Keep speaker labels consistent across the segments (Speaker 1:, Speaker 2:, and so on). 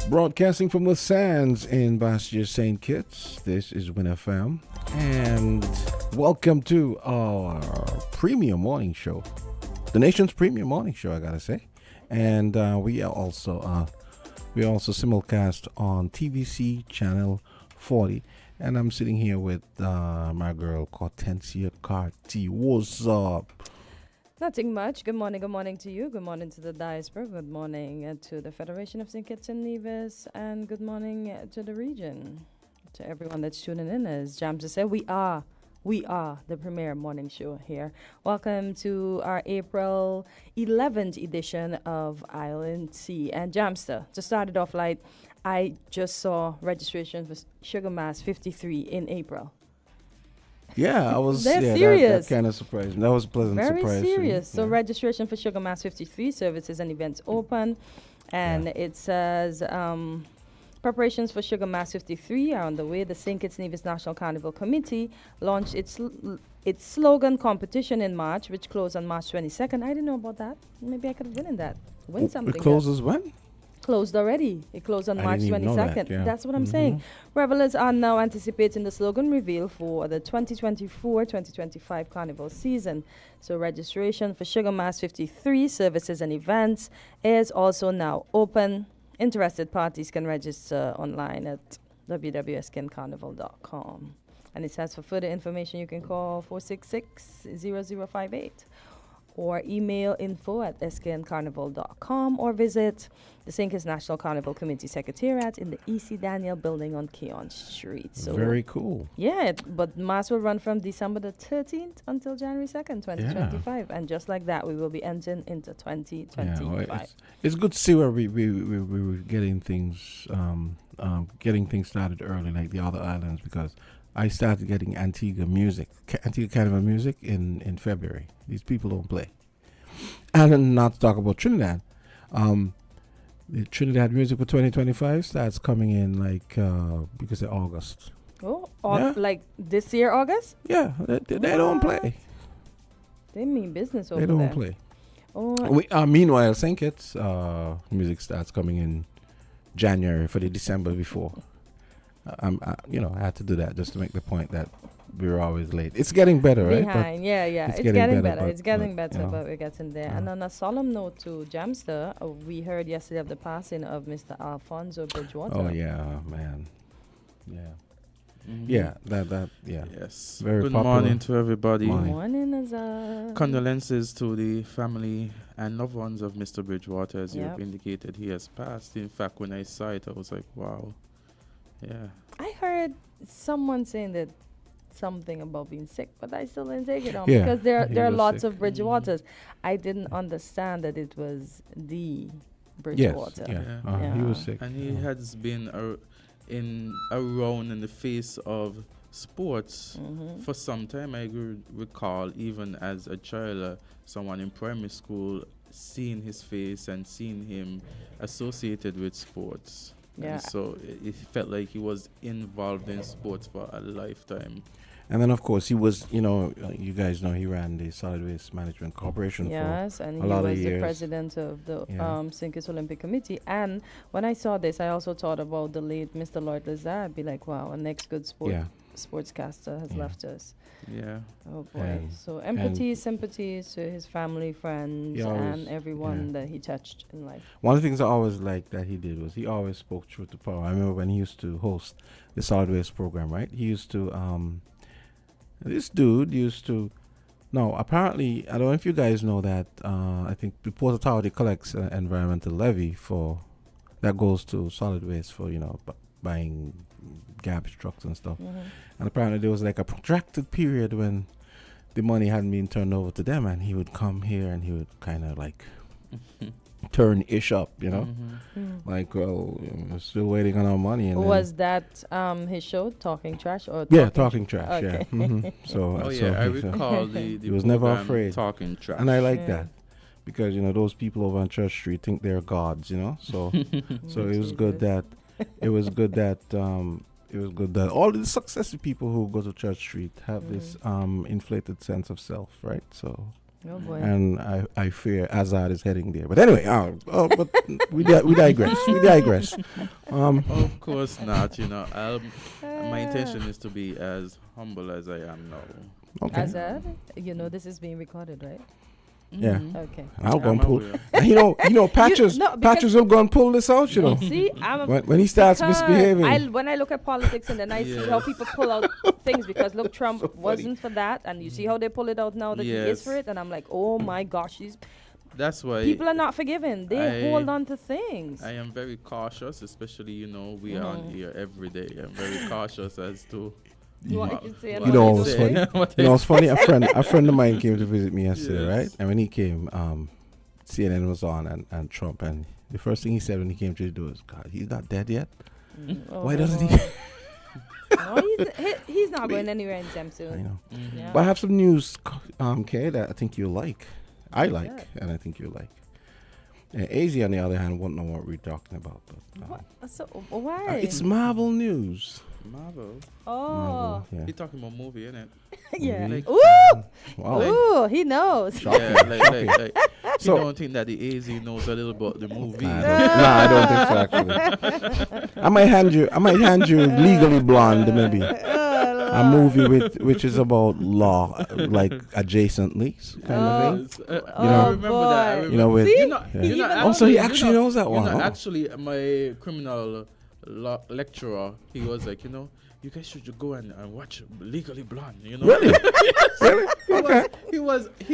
Speaker 1: Broadcasting from the sands in Bastia St. Kitts. This is Win FM. And welcome to our premium morning show. The nation's premium morning show, I gotta say. And we also simulcast on TVC Channel 40. And I'm sitting here with my girl Kortensia, Carty. What's up?
Speaker 2: Nothing much. Good morning to you. Good morning to the diaspora. Good morning to the Federation of St. Kitts and Nevis. And good morning to the region. To everyone that's tuning in. As James said, we are the premier morning show here. Welcome to our April 11th edition of Island Sea. And Jamster, to start it off light, I just saw registration for Sugar Mass 53 in April.
Speaker 1: Yeah, I was.
Speaker 2: They're serious.
Speaker 1: That kind of surprised me. That was a pleasant surprise.
Speaker 2: Very serious. So registration for Sugar Mass 53 services and events open, and it says preparations for Sugar Mass 53 are on the way. The St. Kitts Nevis National Carnival Committee launched its slogan competition in March, which closed on March 22nd. I didn't know about that. Maybe I could have win something.
Speaker 1: It closes when?
Speaker 2: Closed already. It closed on March 22nd. That's what I'm saying. Revelers are now anticipating the slogan reveal for the 2024-2025 Carnival season. So registration for Sugar Mass 53 services and events is also now open. Interested parties can register online at www.skincarnival.com. And it says for further information you can call 466-0058 or email info@skncarnival.com or visit the St. Kitts National Carnival Committee Secretariat in the E.C. Daniel Building on Keon Street. So
Speaker 1: very cool.
Speaker 2: Yeah, but Mass will run from December the 13th until January 2nd, 2025. And just like that, we will be entering into 2025.
Speaker 1: Yeah, well, it's good to see where we were getting things started early, like the other islands, because I started getting Antigua Carnival music in February. These people don't play. And then not to talk about Trinidad. The Trinidad music for 2025 starts coming in because of August.
Speaker 2: Oh, like this year, August?
Speaker 1: Yeah, they don't play.
Speaker 2: They mean business over
Speaker 1: there. They don't play. Oh. Meanwhile, St. Kitts music starts coming in January for the December before. I had to do that just to make the point that we were always late. It's getting better, right?
Speaker 2: Behind, yeah. It's getting better. It's getting better, but we're getting there. And on a solemn note to Jamster, we heard yesterday of the passing of Mr. Alonso Bridgewater.
Speaker 1: Oh, yeah, man. Yeah.
Speaker 3: Mm-hmm.
Speaker 1: Yeah, that.
Speaker 3: Yes.
Speaker 1: Very
Speaker 3: Good
Speaker 1: popular.
Speaker 3: morning to everybody.
Speaker 2: Morning, Azard.
Speaker 3: Condolences to the family and loved ones of Mr. Bridgewater. As you've indicated, he has passed. In fact, when I saw it, I was like, wow. Yeah.
Speaker 2: I heard someone saying that something about being sick, but I still didn't take it on because there are lots of Bridgewaters. I didn't understand that it was the Bridgewater.
Speaker 1: Yes, he was sick.
Speaker 3: And he has been around in the face of sports for some time. I recall even as a child, someone in primary school seeing his face and seeing him associated with sports.
Speaker 2: Yeah.
Speaker 3: And so it felt like he was involved in sports for a lifetime.
Speaker 1: And then, of course, he was, you guys know he ran the Solid Waste Management Corporation for a lot of years. Yes,
Speaker 2: and he was the president of the St. Kitts Olympic Committee. And when I saw this, I also thought about the late Mr. Lloyd Lazar. I'd be like, wow, a next good sportscaster has left us.
Speaker 3: Yeah.
Speaker 2: Oh, boy. So empathy, sympathies to his family, friends, and everyone that he touched in life.
Speaker 1: One of the things I always liked that he did was he always spoke truth to power. I remember when he used to host the Solid Waste program, right? He used to, this dude used to, apparently, I don't know if you guys know that, I think the Port Authority collects an environmental levy that goes to solid waste for, buying garbage trucks and stuff. And apparently there was like a protracted period when the money hadn't been turned over to them, and he would come here and he would kind of like turn ish up, like, well, we're still waiting on our money. And
Speaker 2: was that his show, Talking Trash? Or
Speaker 1: Talking Trash,
Speaker 2: okay.
Speaker 1: So,
Speaker 3: I recall the
Speaker 1: he was never afraid.
Speaker 3: Talking Trash.
Speaker 1: And I like that. Because, those people over on Church Street think they're gods, so it was good that all the successful people who go to Church Street have this inflated sense of self, right? So
Speaker 2: Oh boy.
Speaker 1: and I fear Azard is heading there. But anyway, but we digress. We digress.
Speaker 3: Of course not. My intention is to be as humble as I am now.
Speaker 1: Okay.
Speaker 2: Azard, this is being recorded, right?
Speaker 1: Yeah.
Speaker 2: Okay.
Speaker 1: I'll go and
Speaker 3: I'm
Speaker 1: pull.
Speaker 3: aware.
Speaker 1: And Patches.
Speaker 2: no, because-
Speaker 1: Patches will go and pull this out.
Speaker 2: See,
Speaker 1: When he starts
Speaker 2: because
Speaker 1: misbehaving.
Speaker 2: when I look at politics and then I see how people pull out things, because look, Trump wasn't for that, and you see how they pull it out now that he is
Speaker 3: Yes.
Speaker 2: for it, and I'm like, oh my gosh,
Speaker 3: That's why
Speaker 2: people are not forgiving. They
Speaker 3: I-
Speaker 2: hold on to things.
Speaker 3: I am very cautious, especially we are on here every day. I'm very cautious as to
Speaker 2: What you say and
Speaker 1: You know
Speaker 2: what
Speaker 1: what's
Speaker 2: do.
Speaker 1: funny?
Speaker 3: What
Speaker 1: You know, it's funny. A friend of mine came to visit me yesterday,
Speaker 3: Yes.
Speaker 1: right? And when he came, CNN was on, and Trump, and the first thing he said when he came to the door was, "God, he's not dead yet.
Speaker 2: Oh
Speaker 1: Why
Speaker 2: my
Speaker 1: doesn't he?"
Speaker 2: God. No, he's not going anywhere anytime
Speaker 1: I
Speaker 2: soon.
Speaker 1: know.
Speaker 2: Yeah.
Speaker 1: But I have some news, Kay, that I think you'll like. I like,
Speaker 2: Yeah.
Speaker 1: and I think you'll like. AZ, on the other hand, won't know what we're talking about. But,
Speaker 2: What? So why?
Speaker 1: it's Marvel news.
Speaker 3: Marvel.
Speaker 2: Oh,
Speaker 1: Marvel, yeah.
Speaker 3: You're talking about movie, innit?
Speaker 2: yeah.
Speaker 3: Like-
Speaker 2: Ooh,
Speaker 1: Wow.
Speaker 2: ooh, he knows.
Speaker 3: Yeah, like
Speaker 1: So-
Speaker 3: you don't think that the AZ knows a little about the movie?
Speaker 1: I don't think so. Actually, I might hand you Legally Blonde, maybe a movie which is about law, like adjacently kind of thing.
Speaker 3: Yes,
Speaker 1: You know-
Speaker 3: I remember that. I
Speaker 2: boy.
Speaker 3: remember.
Speaker 1: You know, with
Speaker 2: See?
Speaker 3: You're not,
Speaker 1: Yeah.
Speaker 3: you're not
Speaker 1: Also, he
Speaker 3: you're
Speaker 1: actually
Speaker 3: not-
Speaker 1: knows that
Speaker 3: you're
Speaker 1: one.
Speaker 3: not
Speaker 1: Oh.
Speaker 3: Actually, my criminal lecturer, he was like, you guys should go and watch Legally Blonde.
Speaker 1: Really? Really? Okay.
Speaker 3: He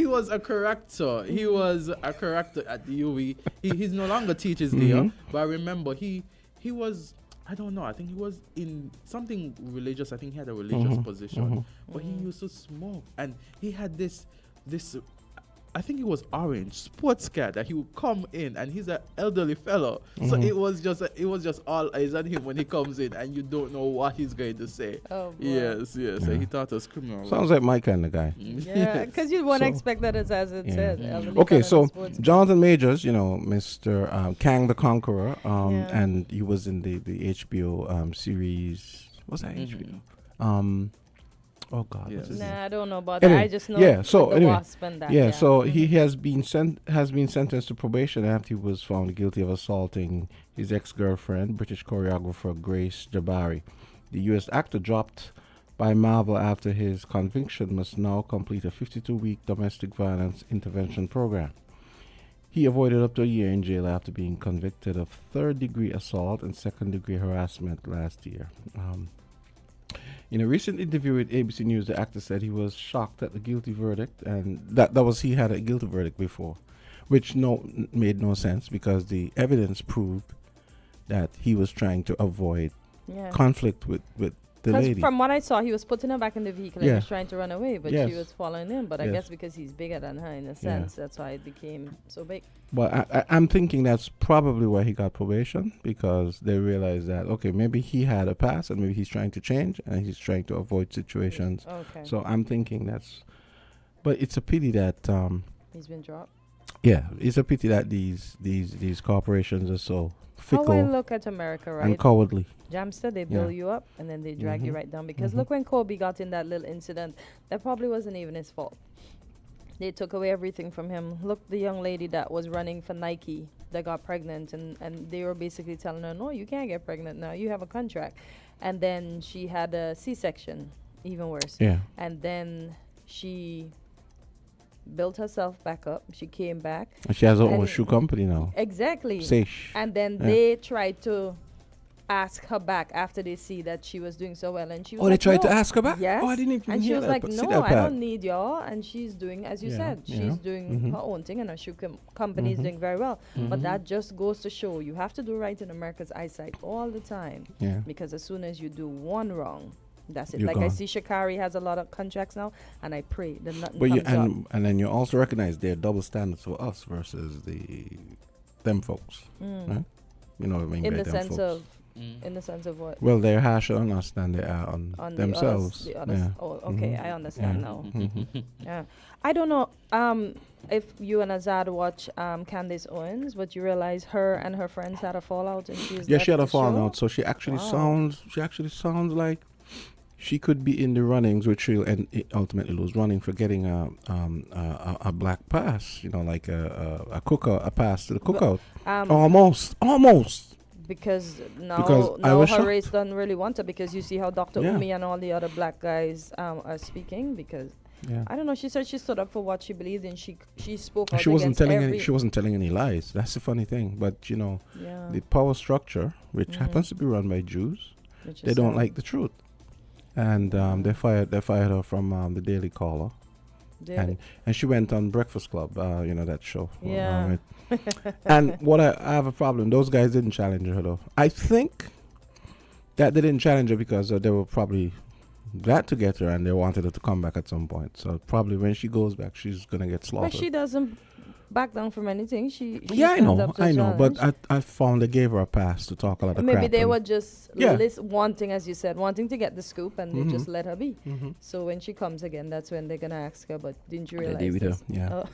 Speaker 3: was a character. He was a character at the UWI. He's no longer teaches there,
Speaker 1: Mhm.
Speaker 3: but I remember he was. I don't know. I think he was in something religious. I think he had a religious
Speaker 1: Mhm,
Speaker 3: position,
Speaker 1: mhm.
Speaker 3: but he used to smoke, and he had this. I think it was orange sports car that he would come in, and he's an elderly fellow, so
Speaker 1: Mhm.
Speaker 3: it was just all eyes on him when he comes in, and you don't know what he's going to say.
Speaker 2: Oh, boy.
Speaker 3: Yes. So
Speaker 1: Yeah.
Speaker 3: he thought us criminal.
Speaker 1: Sounds like my kind of guy.
Speaker 2: Yeah, because you won't
Speaker 1: So-
Speaker 2: expect that as it
Speaker 1: Yeah.
Speaker 2: said.
Speaker 3: Mm.
Speaker 2: elderly
Speaker 1: Okay,
Speaker 2: fella in
Speaker 1: so
Speaker 2: sports.
Speaker 1: Jonathan Majors, Mr. Kang the Conqueror,
Speaker 2: Yeah.
Speaker 1: and he was in the HBO series. What's that
Speaker 3: Mhm.
Speaker 1: HBO? Oh God.
Speaker 3: Yes.
Speaker 1: what's his name?
Speaker 2: Nah, I don't know about
Speaker 1: Anyway,
Speaker 2: that. I just know
Speaker 1: yeah, so
Speaker 2: with the
Speaker 1: anyway,
Speaker 2: wasp and that.
Speaker 1: Yeah, so he
Speaker 2: Mhm.
Speaker 1: has been sentenced to probation after he was found guilty of assaulting his ex-girlfriend, British choreographer Grace Jabari. The U.S. actor dropped by Marvel after his conviction must now complete a 52-week domestic violence intervention program. He avoided up to a year in jail after being convicted of third-degree assault and second-degree harassment last year. In a recent interview with ABC News, the actor said he was shocked at the guilty verdict, and he had a guilty verdict before, which made no sense because the evidence proved that he was trying to avoid
Speaker 2: Yeah.
Speaker 1: conflict with the
Speaker 2: Because
Speaker 1: lady.
Speaker 2: from what I saw, he was putting her back in the vehicle and
Speaker 1: Yeah.
Speaker 2: he was trying to run away, but
Speaker 1: Yes.
Speaker 2: she was following him. But I
Speaker 1: Yes.
Speaker 2: guess because he's bigger than her in a sense, that's why it became so big.
Speaker 1: But I'm thinking that's probably why he got probation, because they realized that, okay, maybe he had a past and maybe he's trying to change and he's trying to avoid situations.
Speaker 2: Okay.
Speaker 1: So I'm thinking but it's a pity that,
Speaker 2: He's been dropped.
Speaker 1: yeah, it's a pity that these corporations are so
Speaker 2: How I
Speaker 1: fickle
Speaker 2: look at America, right?
Speaker 1: and cowardly.
Speaker 2: Jamster, they build
Speaker 1: Yeah.
Speaker 2: you up and then they drag you
Speaker 1: Mhm.
Speaker 2: right down. Because
Speaker 1: Mhm.
Speaker 2: look, when Kobe got in that little incident, that probably wasn't even his fault. They took away everything from him. Look, the young lady that was running for Nike that got pregnant, and they were basically telling her, no, you can't get pregnant now. You have a contract. And then she had a C-section, even worse.
Speaker 1: Yeah.
Speaker 2: And then she built herself back up. She came back.
Speaker 1: And she has her own
Speaker 2: And-
Speaker 1: shoe company now.
Speaker 2: Exactly.
Speaker 1: Seish.
Speaker 2: And then
Speaker 1: Yeah.
Speaker 2: they tried to ask her back after they see that she was doing so well, and she was
Speaker 1: Oh, they
Speaker 2: like,
Speaker 1: tried to
Speaker 2: "No."
Speaker 1: ask her back?
Speaker 2: Yes.
Speaker 1: Oh, I didn't even
Speaker 2: And she
Speaker 1: hear
Speaker 2: was
Speaker 1: that,
Speaker 2: like,
Speaker 1: but see
Speaker 2: no,
Speaker 1: that
Speaker 2: I
Speaker 1: part.
Speaker 2: don't need y'all. And she's doing, as you
Speaker 1: Yeah,
Speaker 2: said,
Speaker 1: yeah.
Speaker 2: she's doing
Speaker 1: Mhm.
Speaker 2: her own thing, and her shoe company is
Speaker 1: Mhm.
Speaker 2: doing very well. But
Speaker 1: Mhm.
Speaker 2: that just goes to show you have to do right in America's eyesight all the time,
Speaker 1: Yeah.
Speaker 2: because as soon as you do one wrong, that's it.
Speaker 1: You're
Speaker 2: Like I
Speaker 1: gone.
Speaker 2: see Shakari has a lot of contracts now, and I pray that nothing
Speaker 1: But you
Speaker 2: comes up.
Speaker 1: and then you also recognize there are double standards for us versus them folks. Right? You know what I mean
Speaker 2: In
Speaker 1: by
Speaker 2: the
Speaker 1: them
Speaker 2: sense
Speaker 1: folks.
Speaker 2: of,
Speaker 3: Mm.
Speaker 2: in the sense of what?
Speaker 1: Well, they're harsher on us than they are on
Speaker 2: On
Speaker 1: themselves.
Speaker 2: The others.
Speaker 1: Yeah.
Speaker 2: Oh, okay,
Speaker 1: Mhm.
Speaker 2: I understand
Speaker 1: Yeah.
Speaker 2: now.
Speaker 1: Mhm.
Speaker 2: Yeah, I don't know if you and Azad watch Candace Owens, but you realize her and her friends had a fallout, and she's
Speaker 1: Yeah, she had a
Speaker 2: left the show?
Speaker 1: fallout, so she actually
Speaker 2: Wow.
Speaker 1: sounds like she could be in the runnings, which she'll ultimately lose, running for getting a black pass. You know, like a pass to the cookout. Almost.
Speaker 2: Because
Speaker 1: Because I
Speaker 2: now
Speaker 1: was
Speaker 2: her
Speaker 1: shocked.
Speaker 2: race doesn't really want her, because you see how Dr.
Speaker 1: Yeah.
Speaker 2: Umi and all the other black guys are speaking, because
Speaker 1: Yeah.
Speaker 2: I don't know, she said she stood up for what she believed in. She spoke out
Speaker 1: She wasn't
Speaker 2: against
Speaker 1: telling
Speaker 2: every,
Speaker 1: any. She wasn't telling any lies. That's the funny thing. But you know,
Speaker 2: yeah,
Speaker 1: the power structure, which
Speaker 2: Mhm.
Speaker 1: happens to be run by Jews,
Speaker 2: which
Speaker 1: they
Speaker 2: is
Speaker 1: don't
Speaker 2: sad.
Speaker 1: like the truth, and they fired her from the Daily Caller,
Speaker 2: Daily.
Speaker 1: and she went on Breakfast Club. You know that show.
Speaker 2: Yeah.
Speaker 1: And what I have a problem. Those guys didn't challenge her though. I think that they didn't challenge her because they were probably glad to get her and they wanted her to come back at some point. So probably when she goes back, she's gonna get
Speaker 2: But
Speaker 1: slaughtered.
Speaker 2: she doesn't back down from anything. She
Speaker 1: Yeah, I
Speaker 2: stands
Speaker 1: know,
Speaker 2: up to challenge.
Speaker 1: but I found they gave her a pass to talk a lot of
Speaker 2: Maybe
Speaker 1: crap.
Speaker 2: they
Speaker 1: and-
Speaker 2: were just
Speaker 1: Yeah.
Speaker 2: wanting, as you said, wanting to get the scoop, and they
Speaker 1: Mhm.
Speaker 2: just let her be.
Speaker 1: Mhm.
Speaker 2: So when she comes again, that's when they're gonna ask her. But didn't you
Speaker 1: They
Speaker 2: realize
Speaker 1: deal with her,
Speaker 2: this?
Speaker 1: yeah.
Speaker 2: Oh.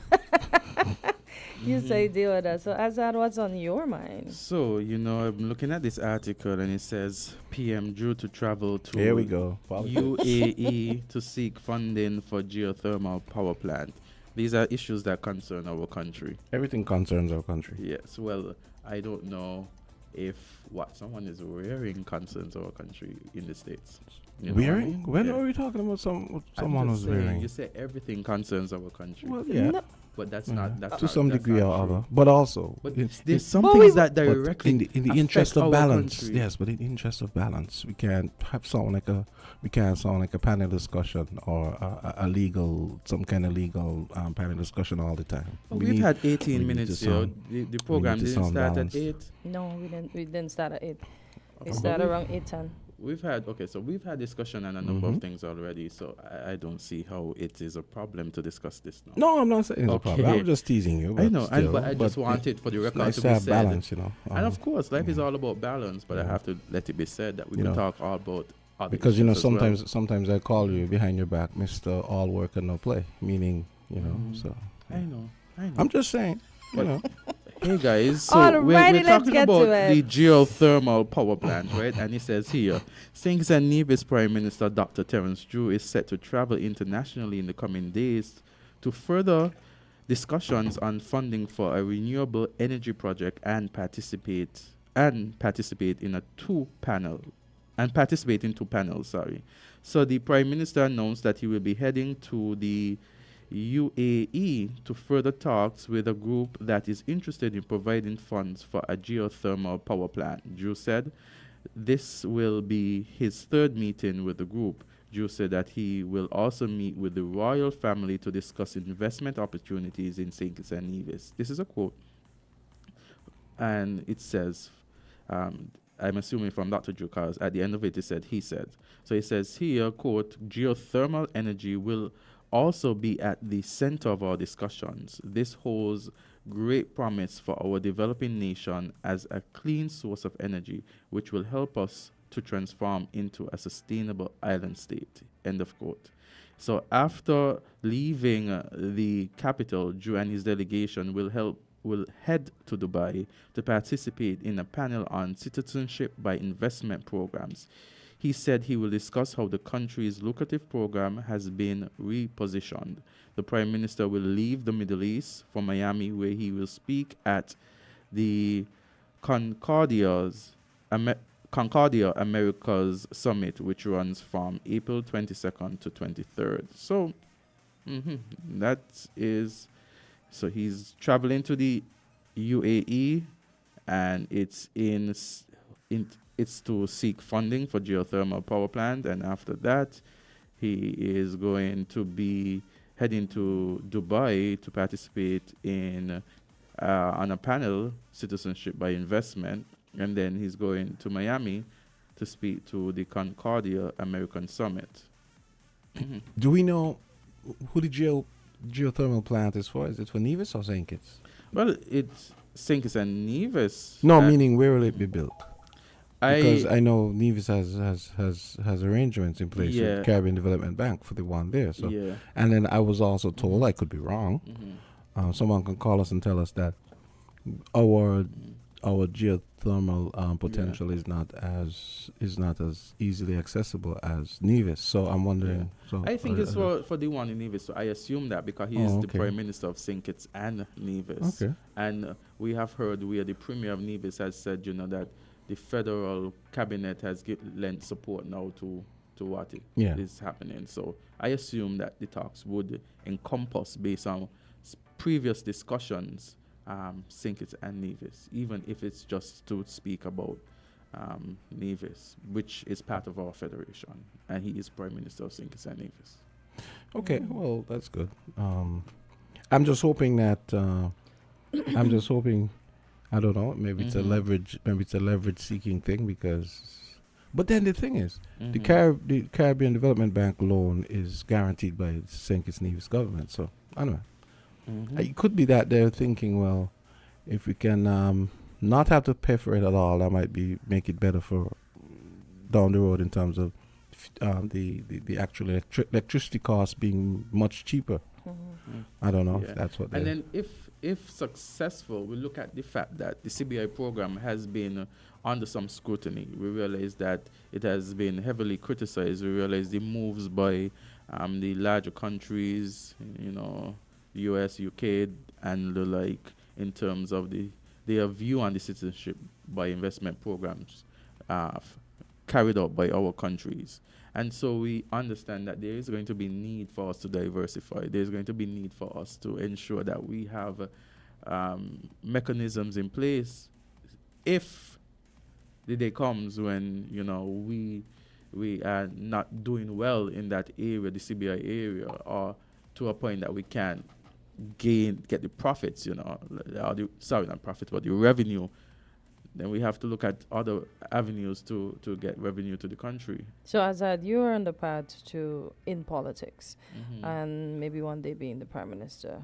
Speaker 2: You say deal with that. So Azad, what's on your mind?
Speaker 3: So, you know, I'm looking at this article and it says PM due to travel to
Speaker 1: Here we go.
Speaker 3: UAE to seek funding for geothermal power plant. These are issues that concern our country.
Speaker 1: Everything concerns our country.
Speaker 3: Yes, well, I don't know if what someone is wearing concerns our country in the States. You know what I
Speaker 1: Wearing?
Speaker 3: mean?
Speaker 1: When
Speaker 3: Yeah.
Speaker 1: are we talking about
Speaker 3: I'm
Speaker 1: someone
Speaker 3: just
Speaker 1: who's
Speaker 3: saying,
Speaker 1: wearing?
Speaker 3: You say everything concerns our country,
Speaker 1: Well, yeah.
Speaker 2: No,
Speaker 3: but that's
Speaker 1: Yeah.
Speaker 3: not that's
Speaker 1: to
Speaker 3: not-
Speaker 1: some
Speaker 3: that's
Speaker 1: degree
Speaker 3: not
Speaker 1: or
Speaker 3: true.
Speaker 1: other. But also,
Speaker 3: But
Speaker 1: it-
Speaker 3: there's some
Speaker 2: But
Speaker 3: things
Speaker 2: we-
Speaker 3: that
Speaker 1: but
Speaker 3: directly
Speaker 1: in the
Speaker 3: affect
Speaker 1: interest of
Speaker 3: our
Speaker 1: balance,
Speaker 3: country.
Speaker 1: yes, but in the interest of balance, we can't sound like a panel discussion or a legal, some kind of legal panel discussion all the time.
Speaker 3: Well,
Speaker 1: We
Speaker 3: we've
Speaker 1: need-
Speaker 3: had
Speaker 1: we
Speaker 3: 18
Speaker 1: need
Speaker 3: minutes
Speaker 1: to
Speaker 3: here.
Speaker 1: sound-
Speaker 3: The program
Speaker 1: to
Speaker 3: didn't
Speaker 1: sound
Speaker 3: start
Speaker 1: balanced.
Speaker 3: at 8.
Speaker 2: no, we didn't. We didn't start at 8. We
Speaker 3: Okay.
Speaker 2: started around 8:10.
Speaker 3: We've had discussion on a number of
Speaker 1: Mhm.
Speaker 3: things already, so I don't see how it is a problem to discuss this now.
Speaker 1: No, I'm not saying it's a problem.
Speaker 3: Okay.
Speaker 1: I'm just teasing you.
Speaker 3: I
Speaker 1: But
Speaker 3: know,
Speaker 1: still,
Speaker 3: but I just
Speaker 1: but
Speaker 3: want it for the
Speaker 1: it's
Speaker 3: record
Speaker 1: nice
Speaker 3: to
Speaker 1: to
Speaker 3: be
Speaker 1: have
Speaker 3: said.
Speaker 1: balance, you know.
Speaker 3: And of course, life is
Speaker 1: yeah.
Speaker 3: all about balance, but I
Speaker 1: Yeah.
Speaker 3: have to let it be said that we
Speaker 1: You
Speaker 3: can
Speaker 1: know.
Speaker 3: talk all about other
Speaker 1: Because you know
Speaker 3: issues as well.
Speaker 1: sometimes I call you behind your back, Mr. All Work and No Play, meaning you know.
Speaker 3: Mhm.
Speaker 1: So
Speaker 3: I know.
Speaker 1: I'm just saying, you
Speaker 3: But-
Speaker 1: know.
Speaker 3: Hey guys, so
Speaker 2: Alrighty,
Speaker 3: we're
Speaker 2: let's
Speaker 3: talking
Speaker 2: get
Speaker 3: about
Speaker 2: to it.
Speaker 3: the geothermal power plant, right? And it says here, St. Nevis Prime Minister Dr. Terence Drew is set to travel internationally in the coming days to further discussions on funding for a renewable energy project and participate in two panels. Sorry. So the Prime Minister announced that he will be heading to the UAE to further talks with a group that is interested in providing funds for a geothermal power plant. Drew said this will be his third meeting with the group. Drew said that he will also meet with the royal family to discuss investment opportunities in St. Kitts and Nevis. This is a quote. And it says, I'm assuming from Dr. Drew, because at the end of it, he said. So it says here, quote, geothermal energy will also be at the center of our discussions. This holds great promise for our developing nation as a clean source of energy, which will help us to transform into a sustainable island state. End of quote. So after leaving the capital, Drew and his delegation will head to Dubai to participate in a panel on citizenship by investment programs. He said he will discuss how the country's lucrative program has been repositioned. The Prime Minister will leave the Middle East for Miami, where he will speak at the Concordia Americas Summit, which runs from April 22nd to 23rd. So, that is, so he's traveling to the UAE, and it's it's to seek funding for geothermal power plant, and after that, he is going to be heading to Dubai to participate in on a panel, Citizenship by Investment, and then he's going to Miami to speak to the Concordia American Summit.
Speaker 1: Do we know who the geothermal plant is for? Is it for Nevis or St. Kitts?
Speaker 3: Well, it's St. Kitts and Nevis.
Speaker 1: No, meaning where will it be built? Because
Speaker 3: I
Speaker 1: I know Nevis has arrangements in place
Speaker 3: Yeah.
Speaker 1: with Caribbean Development Bank for the one there. So,
Speaker 3: yeah.
Speaker 1: and then I was also told, I could be wrong.
Speaker 3: Mhm.
Speaker 1: Someone can call us and tell us that our our geothermal potential is not as easily accessible as Nevis. So I'm wondering. So
Speaker 3: I think it's for the one in Nevis. So I assume that because he is the Prime Minister of St. Kitts and Nevis.
Speaker 1: Okay.
Speaker 3: And we have heard where the Premier of Nevis has said, that the federal cabinet has lent support now to what is happening. So I assume that the talks would encompass, based on previous discussions, St. Kitts and Nevis, even if it's just to speak about Nevis, which is part of our federation, and he is Prime Minister of St. Kitts and Nevis.
Speaker 1: Okay, well, that's good. I'm just hoping that I don't know, maybe it's a leverage seeking thing, because but then the thing is, the Caribbean Development Bank loan is guaranteed by the St. Kitts and Nevis government, so I don't know. It could be that they're thinking, well, if we can not have to pay for it at all, that might make it better for down the road in terms of the actual electricity costs being much cheaper. I don't know if that's what.
Speaker 3: And then if successful, we look at the fact that the CBI program has been under some scrutiny. We realize that it has been heavily criticized. We realize the moves by the larger countries, US, UK, and the like, in terms of their view on the citizenship by investment programs carried out by our countries. And so we understand that there is going to be need for us to diversify. There's going to be need for us to ensure that we have mechanisms in place if the day comes when, we are not doing well in that area, the CBI area, or to a point that we can't get the profits, not profits, but the revenue. Then we have to look at other avenues to get revenue to the country.
Speaker 2: So Azard, you are on the path in politics, and maybe one day being the Prime Minister.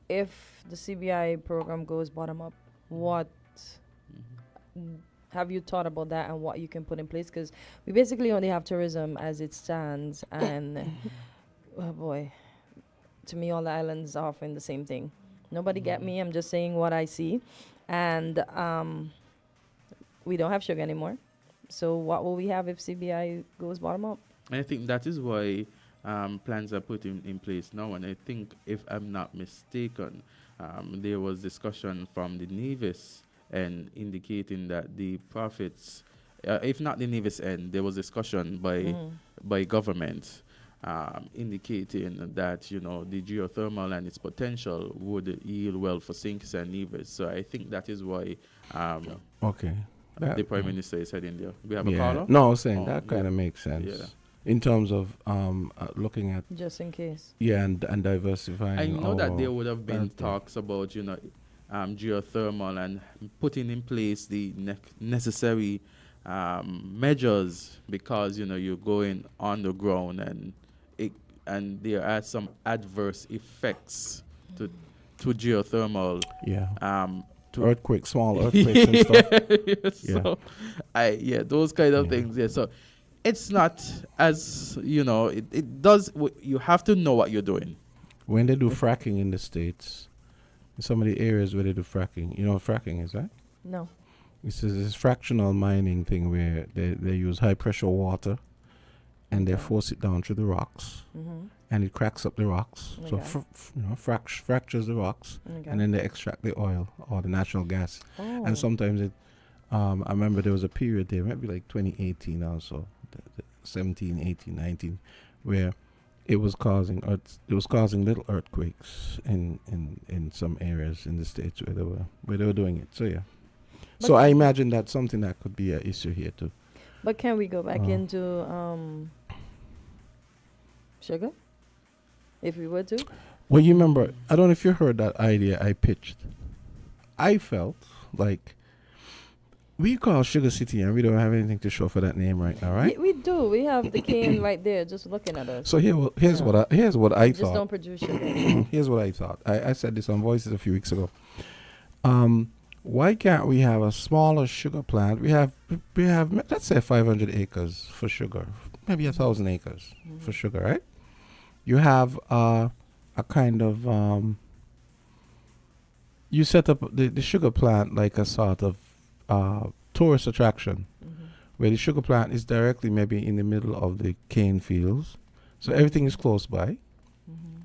Speaker 2: If the CBI program goes bottom up, what have you thought about that, and what you can put in place? Because we basically only have tourism as it stands, and oh boy, to me all the islands are offering the same thing. Nobody get me, I'm just saying what I see. And we don't have sugar anymore. So what will we have if CBI goes bottom up?
Speaker 3: And I think that is why plans are put in place now. And I think, if I'm not mistaken, there was discussion from the Nevis and indicating that the profits, if not the Nevis end, there was discussion by government indicating that, the geothermal and its potential would yield well for St. Kitts and Nevis. So I think that is why the Prime Minister is heading there. We have a caller?
Speaker 1: No, I was saying that kind of makes sense. Yeah. In terms of looking at...
Speaker 2: Just in case.
Speaker 1: Yeah, and diversifying.
Speaker 3: I know that there would have been talks about, geothermal and putting in place the necessary measures, because, you're going underground and there are some adverse effects to geothermal.
Speaker 1: Yeah. To small earthquakes and stuff.
Speaker 3: So, those kind of things. Yeah. So it's not as, it does, you have to know what you're doing.
Speaker 1: When they do fracking in the States, in some of the areas where they do fracking, you know what fracking is, right?
Speaker 2: No.
Speaker 1: It's this fractional mining thing where they use high pressure water and they force it down through the rocks, and it cracks up the rocks. So fractures the rocks, and then they extract the oil or the natural gas. And sometimes I remember there was a period there, maybe like 2018 also, 17, 18, 19, where it was causing little earthquakes in some areas in the States where they were doing it. So so I imagine that's something that could be an issue here too.
Speaker 2: But can we go back into sugar, if we were to?
Speaker 1: Well, you remember, I don't know if you heard that idea I pitched. I felt like we call Sugar City and we don't have anything to show for that name right now, right?
Speaker 2: We do. We have the cane right there just looking at us.
Speaker 1: So here's what I thought.
Speaker 2: Just don't produce sugar.
Speaker 1: Here's what I thought. I said this on Voices a few weeks ago. Why can't we have a smaller sugar plant? We have let's say 500 acres for sugar, maybe 1,000 acres for sugar, right? You have a kind of you set up the sugar plant like a sort of tourist attraction, where the sugar plant is directly maybe in the middle of the cane fields, so everything is close by,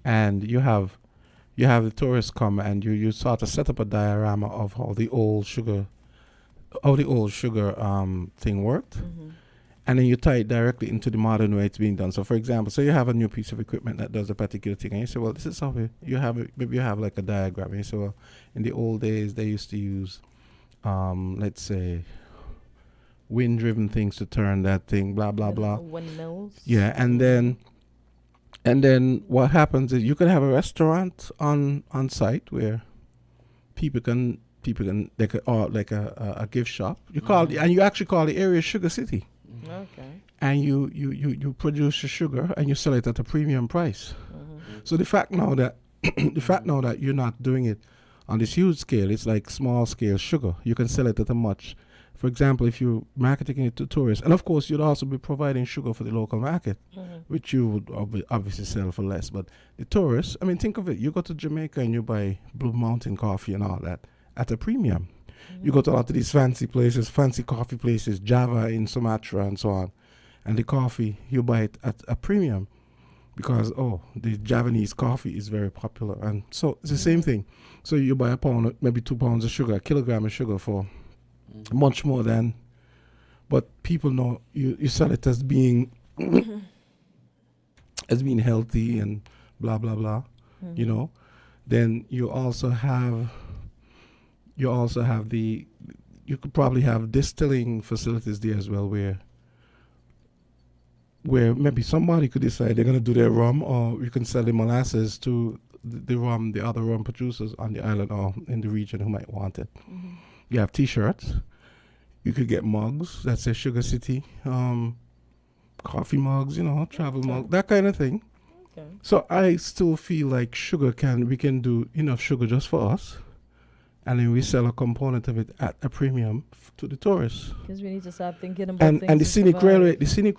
Speaker 1: and you have the tourists come and you sort of set up a diorama of how the old sugar thing worked, and then you tie it directly into the modern way it's being done. So, for example, so you have a new piece of equipment that does a particular thing, and you say, well, this is how you have it. Maybe you have like a diagram, and you say, well, in the old days they used to use, let's say, wind-driven things to turn that thing, blah blah blah.
Speaker 2: Windmills.
Speaker 1: Yeah, and then what happens is you can have a restaurant on site where people can they could, or like a gift shop. You call and you actually call the area Sugar City.
Speaker 2: Okay.
Speaker 1: And you produce your sugar and you sell it at a premium price. So the fact now that you're not doing it on this huge scale, it's like small scale sugar. You can sell it at a much. For example, if you're marketing it to tourists, and of course you'd also be providing sugar for the local market, which you would obviously sell for less. But the tourists, I mean, think of it. You go to Jamaica and you buy Blue Mountain coffee and all that at a premium. You go to a lot of these fancy places, fancy coffee places, Java in Sumatra and so on, and the coffee, you buy it at a premium because, the Javanese coffee is very popular. And so it's the same thing. So you buy a pound, maybe 2 pounds of sugar, a kilogram of sugar for much more than, but people know you sell it as being healthy and blah blah blah, Then you also have you could probably have distilling facilities there as well, where maybe somebody could decide they're going to do their rum, or you can sell the molasses to the other rum producers on the island or in the region who might want it. You have T-shirts. You could get mugs that say Sugar City, coffee mugs, travel mugs, that kind of thing. Okay. So I still feel like we can do enough sugar just for us, and then we sell a component of it at a premium to the tourists.
Speaker 2: Because we need to start thinking about things.
Speaker 1: And the scenic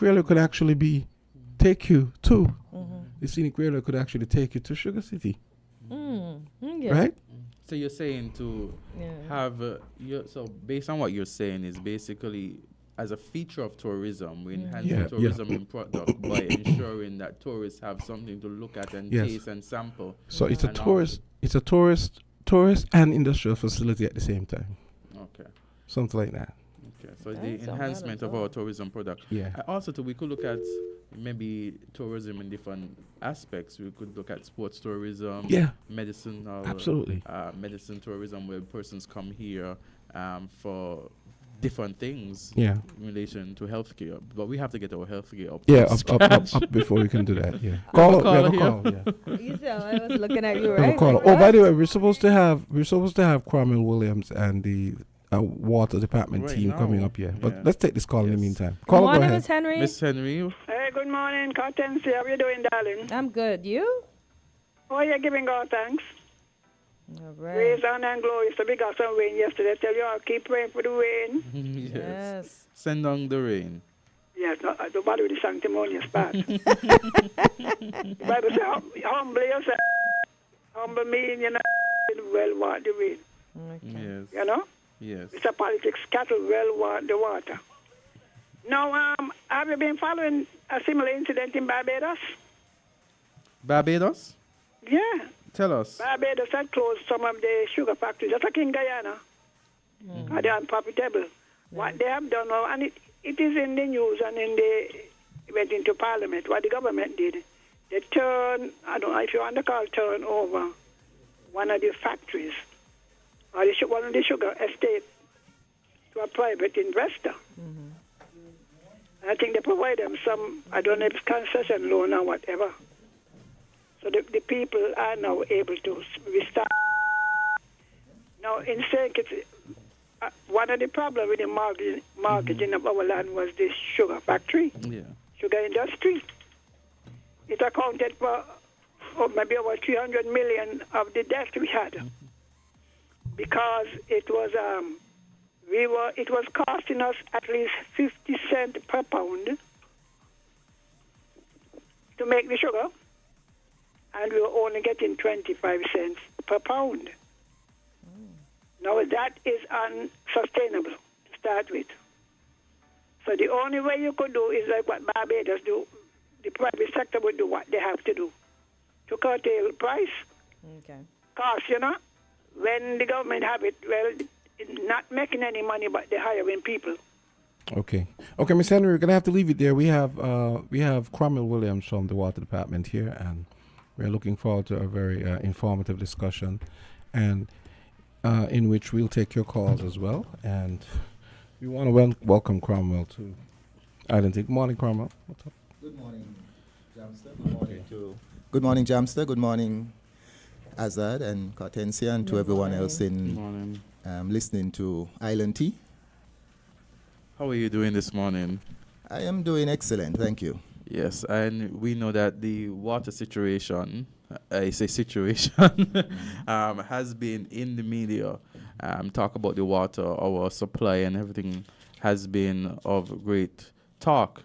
Speaker 1: railway could actually take you to. The scenic railway could actually take you to Sugar City. Right?
Speaker 3: So you're saying to have so based on what you're saying is basically as a feature of tourism, we enhance the tourism in product by ensuring that tourists have something to look at and taste and sample.
Speaker 1: So it's a tourist and industrial facility at the same time. Okay. Something like that.
Speaker 3: Okay. So the enhancement of our tourism product. Yeah. Also, we could look at maybe tourism in different aspects. We could look at sports tourism, medicine,
Speaker 1: absolutely,
Speaker 3: medicine tourism, where persons come here for different things
Speaker 1: in
Speaker 3: relation to healthcare. But we have to get our healthcare up.
Speaker 1: Yeah, up before we can do that. Yeah, call.
Speaker 2: You said I was looking at you, right?
Speaker 1: By the way, we're supposed to have Cromwell Williams and the water department team coming up here. But let's take this call in the meantime.
Speaker 2: Good morning, Miss Henry.
Speaker 3: Miss Henry.
Speaker 4: Hey, good morning, Kortensia. How are you doing, darling?
Speaker 2: I'm good. You?
Speaker 4: Oh, you're giving God thanks.
Speaker 2: All right.
Speaker 4: Praise, honor, and glory. So we got some rain yesterday. Tell you all, keep praying for the rain.
Speaker 2: Yes.
Speaker 3: Send on the rain.
Speaker 4: Yes, don't bother with the sanctimonious part. The Bible says, humble yourself. Humble mean, well want the rain.
Speaker 3: Okay.
Speaker 4: Yes.
Speaker 3: Yes.
Speaker 4: Mr. Politics, cattle well want the water. Now, have you been following a similar incident in Barbados?
Speaker 3: Barbados?
Speaker 4: Yeah.
Speaker 3: Tell us.
Speaker 4: Barbados had closed some of the sugar factories, just like in Guyana. They are unprofitable. What they have done now, and it is in the news and went into Parliament, what the government did. They turned, I don't know if you want to call turn over one of the factories, or one of the sugar estate, to a private investor. I think they provide them some, I don't know if it's concession loan or whatever. So the people are now able to restart. Now, in St. Kitts, one of the problems with the mortgaging of our land was this sugar factory, sugar industry. It accounted for maybe over 300 million of the debt we had, because it was costing us at least 50 cents per pound to make the sugar, and we were only getting 25 cents per pound. Now that is unsustainable. start with. So the only way you could do is like what Barbados do. The private sector would do what they have to do to curtail price.
Speaker 2: Okay.
Speaker 4: Cost, when the government have it, well, not making any money, but they're hiring people.
Speaker 1: Okay, Miss Henry, we're gonna have to leave it there. We have Cromwell Williams from the Water Department here, and we're looking forward to a very informative discussion, and in which we'll take your calls as well. And we want to welcome Cromwell to Identity. Good morning, Cromwell. What's up?
Speaker 5: Good morning, Jamster. Good morning, Jamster. Good morning, Azard and Kortensia, and to everyone else in listening to Island Tea.
Speaker 3: How are you doing this morning?
Speaker 5: I am doing excellent, thank you.
Speaker 3: Yes, and we know that the water situation, I say situation, has been in the media. Talk about the water, our supply and everything has been of great talk.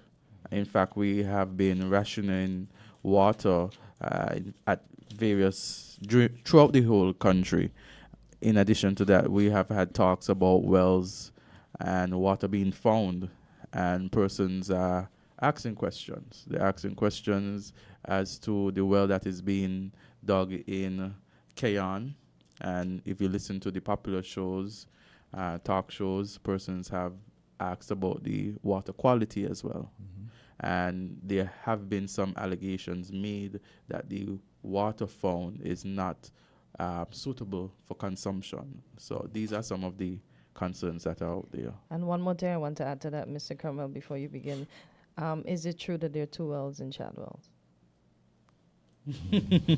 Speaker 3: In fact, we have been rationing water at various, throughout the whole country. In addition to that, we have had talks about wells and water being found, and persons are asking questions. They're asking questions as to the well that is being dug in Keyon. And if you listen to the popular shows, talk shows, persons have asked about the water quality as well. And there have been some allegations made that the water found is not suitable for consumption. So these are some of the concerns that are out there.
Speaker 2: And one more thing I want to add to that, Mr. Cromwell, before you begin. Is it true that there are 2 wells in Chadwell?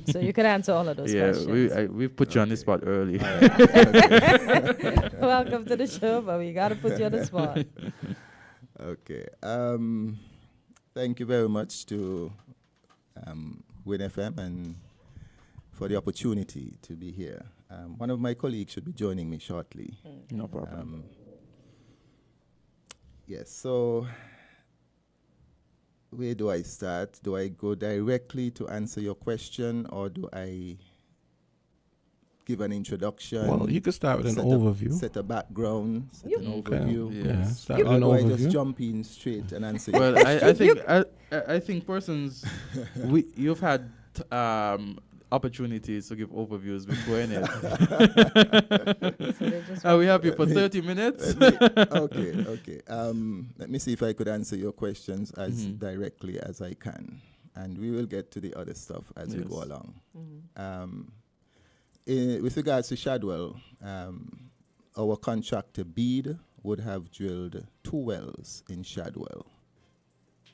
Speaker 2: So you can answer all of those questions.
Speaker 3: Yeah, we put you on the spot early.
Speaker 2: Welcome to the show, but we got to put you on the spot.
Speaker 5: Okay. Thank you very much to Win FM and for the opportunity to be here. One of my colleagues should be joining me shortly.
Speaker 3: No problem.
Speaker 5: Yes, so where do I start? Do I go directly to answer your question, or do I give an introduction?
Speaker 1: Well, you could start with an overview.
Speaker 5: Set a background, set an
Speaker 1: Okay.
Speaker 5: overview.
Speaker 1: Yeah, start with
Speaker 5: Or
Speaker 1: an
Speaker 5: do I just
Speaker 1: overview.
Speaker 5: jump in straight and answer?
Speaker 3: Well, I think persons, you've had opportunities to give overviews before, innit? We have you for 30 minutes.
Speaker 5: Okay. Let me see if I could answer your questions as directly as I can, and we will get to the other stuff as we go along. With regards to Shadwell, our contractor Bede would have drilled 2 wells in Shadwell.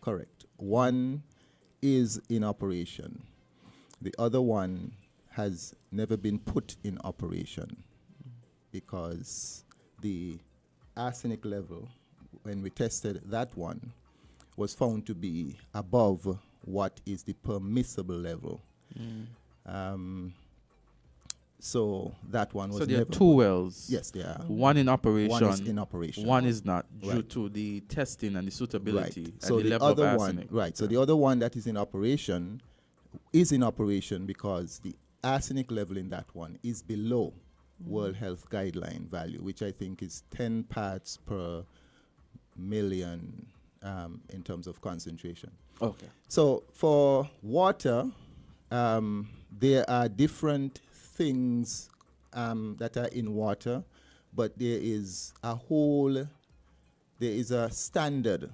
Speaker 5: Correct. One is in operation. The other one has never been put in operation because the arsenic level, when we tested that one, was found to be above what is the permissible level. So that one was
Speaker 3: So there are
Speaker 5: never
Speaker 3: 2 wells.
Speaker 5: Yes, there are.
Speaker 3: One in operation.
Speaker 5: One is in operation.
Speaker 3: One is not, due
Speaker 5: Right.
Speaker 3: to the testing and the suitability
Speaker 5: Right.
Speaker 3: and
Speaker 5: So
Speaker 3: the
Speaker 5: the
Speaker 3: level
Speaker 5: other
Speaker 3: of
Speaker 5: one,
Speaker 3: arsenic.
Speaker 5: right. So the other one that is in operation because the arsenic level in that one is below World Health Guideline value, which I think is 10 parts per million in terms of concentration.
Speaker 3: Okay.
Speaker 5: So for water, there are different things that are in water, but there is a standard.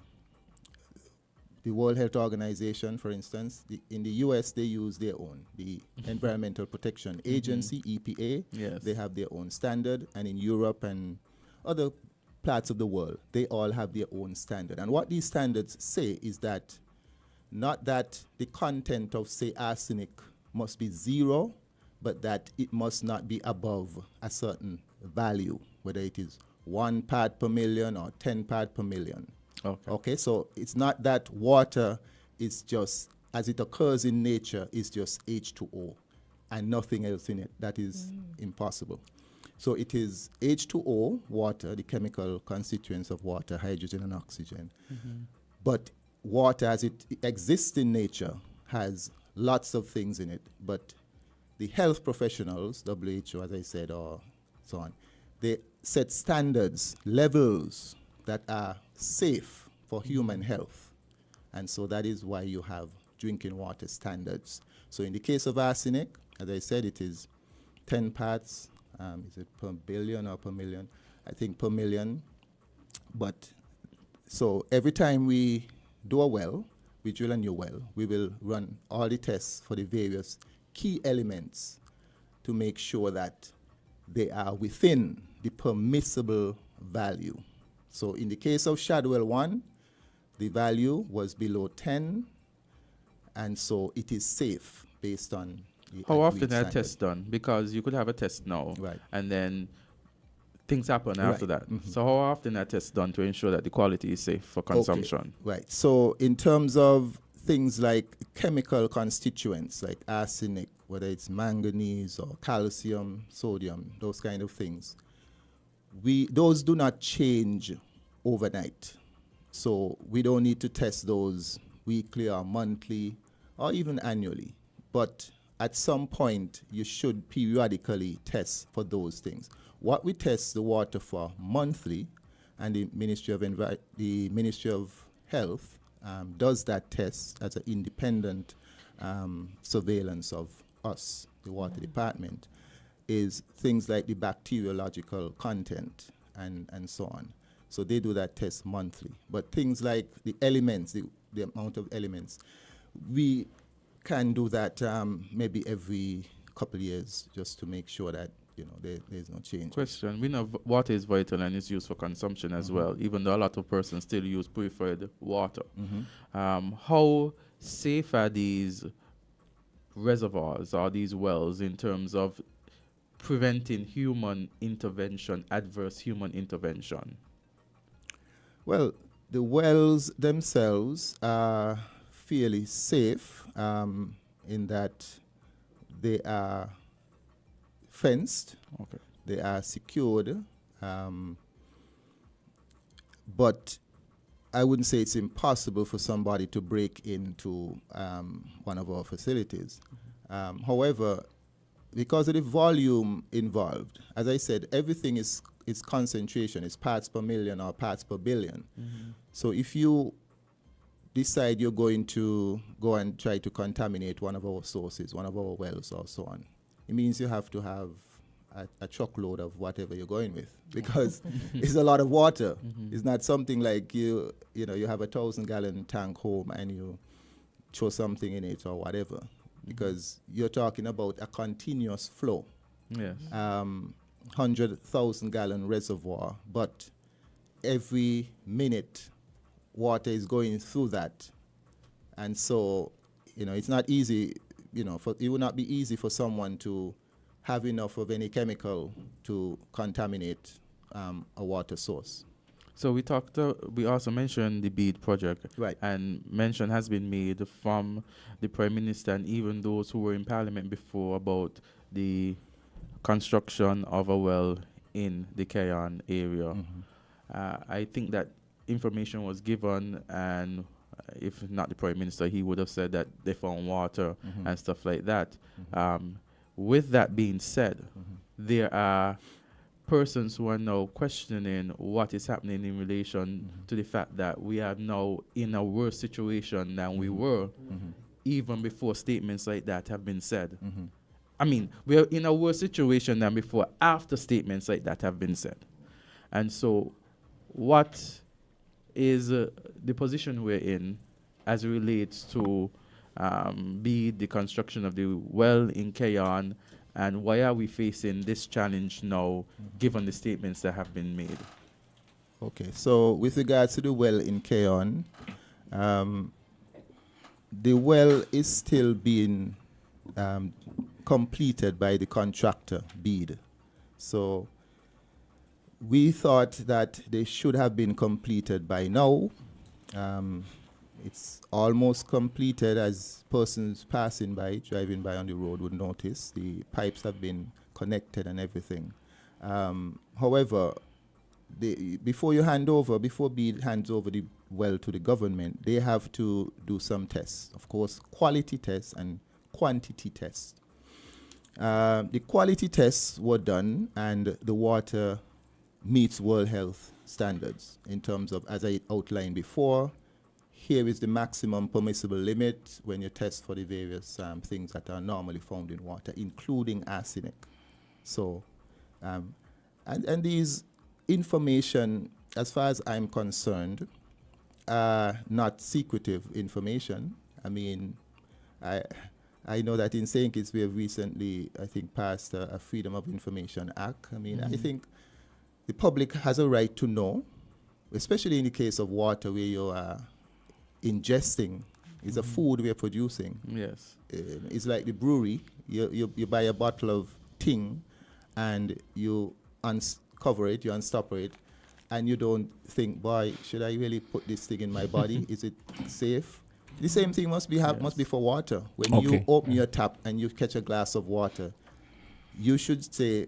Speaker 5: The World Health Organization, for instance, in the US, they use their own. The Environmental Protection Agency, EPA,
Speaker 3: Yes.
Speaker 5: they have their own standard. And in Europe and other parts of the world, they all have their own standard. And what these standards say is that not that the content of, say, arsenic must be 0, but that it must not be above a certain value, whether it is 1 part per million or 10 part per million. Okay, so it's not that water is just, as it occurs in nature, is just H2O and nothing else in it. That is impossible. So it is H2O, water, the chemical constituents of water, hydrogen and oxygen. But water, as it exists in nature, has lots of things in it. But the health professionals, WHO, as I said, or so on, they set standards, levels that are safe for human health. And so that is why you have drinking water standards. So in the case of arsenic, as I said, it is 10 parts, is it per billion or per million? I think per million. But so every time we do a well, we drill a new well, we will run all the tests for the various key elements to make sure that they are within the permissible value. So in the case of Shadwell 1, the value was below 10, and so it is safe based on the
Speaker 3: How
Speaker 5: agreed
Speaker 3: often are
Speaker 5: standard.
Speaker 3: tests done? Because you could have a test now,
Speaker 5: Right.
Speaker 3: and then things happen after
Speaker 5: Right.
Speaker 3: that.
Speaker 5: Mhm.
Speaker 3: So how often are tests done to ensure that the quality is safe for consumption?
Speaker 5: Right. So in terms of things like chemical constituents like arsenic, whether it's manganese or calcium, sodium, those kind of things, those do not change overnight. So we don't need to test those weekly or monthly or even annually. But at some point, you should periodically test for those things. What we test the water for monthly, and the Ministry of Health does that test as an independent surveillance of us, the water department, is things like the bacteriological content and so on. So they do that test monthly. But things like the elements, the amount of elements, we can do that maybe every couple of years just to make sure that there's no change.
Speaker 3: Question: we know water is vital and is used for consumption as well, even though a lot of persons still use purified water. How safe are these reservoirs or these wells in terms of preventing human intervention, adverse human intervention?
Speaker 5: Well, the wells themselves are fairly safe in that they are fenced,
Speaker 3: Okay.
Speaker 5: they are secured, but I wouldn't say it's impossible for somebody to break into one of our facilities. However, because of the volume involved, as I said, everything is concentration, it's parts per million or parts per billion. So if you decide you're going to go and try to contaminate one of our sources, one of our wells or so on, it means you have to have a truckload of whatever you're going with, because it's a lot of water. It's not something like you have a 1,000-gallon tank home and you throw something in it or whatever, because you're talking about a continuous flow.
Speaker 3: Yes.
Speaker 5: 100,000-gallon reservoir, but every minute water is going through that, and so it's not easy. It would not be easy for someone to have enough of any chemical to contaminate a water source.
Speaker 3: So we also mentioned the BEAD project.
Speaker 5: Right.
Speaker 3: And mention has been made from the Prime Minister and even those who were in Parliament before about the construction of a well in the Cayon area. I think that information was given, and if not the Prime Minister, he would have said that they found water and stuff like that. With that being said, there are persons who are now questioning what is happening in relation to the fact that we are now in a worse situation than we were even before statements like that have been said. I mean, we are in a worse situation than before after statements like that have been said. And so what is the position we're in as it relates to be the construction of the well in Cayon, and why are we facing this challenge now given the statements that have been made?
Speaker 5: Okay, so with regards to the well in Cayon, the well is still being completed by the contractor, BEAD. So we thought that they should have been completed by now. It's almost completed, as persons passing by, driving by on the road would notice. The pipes have been connected and everything. However, before BEAD hands over the well to the government, they have to do some tests. Of course, quality tests and quantity tests. The quality tests were done, and the water meets World Health standards in terms of, as I outlined before, here is the maximum permissible limit when you test for the various things that are normally found in water, including arsenic. So, and these information, as far as I'm concerned, are not secretive information. I mean, I know that in St. Kitts we have recently, I think, passed a Freedom of Information Act. I mean, I think the public has a right to know, especially in the case of water where you are ingesting. It's a food we are producing.
Speaker 3: Yes.
Speaker 5: It's like the brewery. You buy a bottle of ting and you uncover it, you unstopper it, and you don't think, boy, should I really put this thing in my body? Is it safe? The same thing must be for water. When you open your tap and you catch a glass of water, you should say,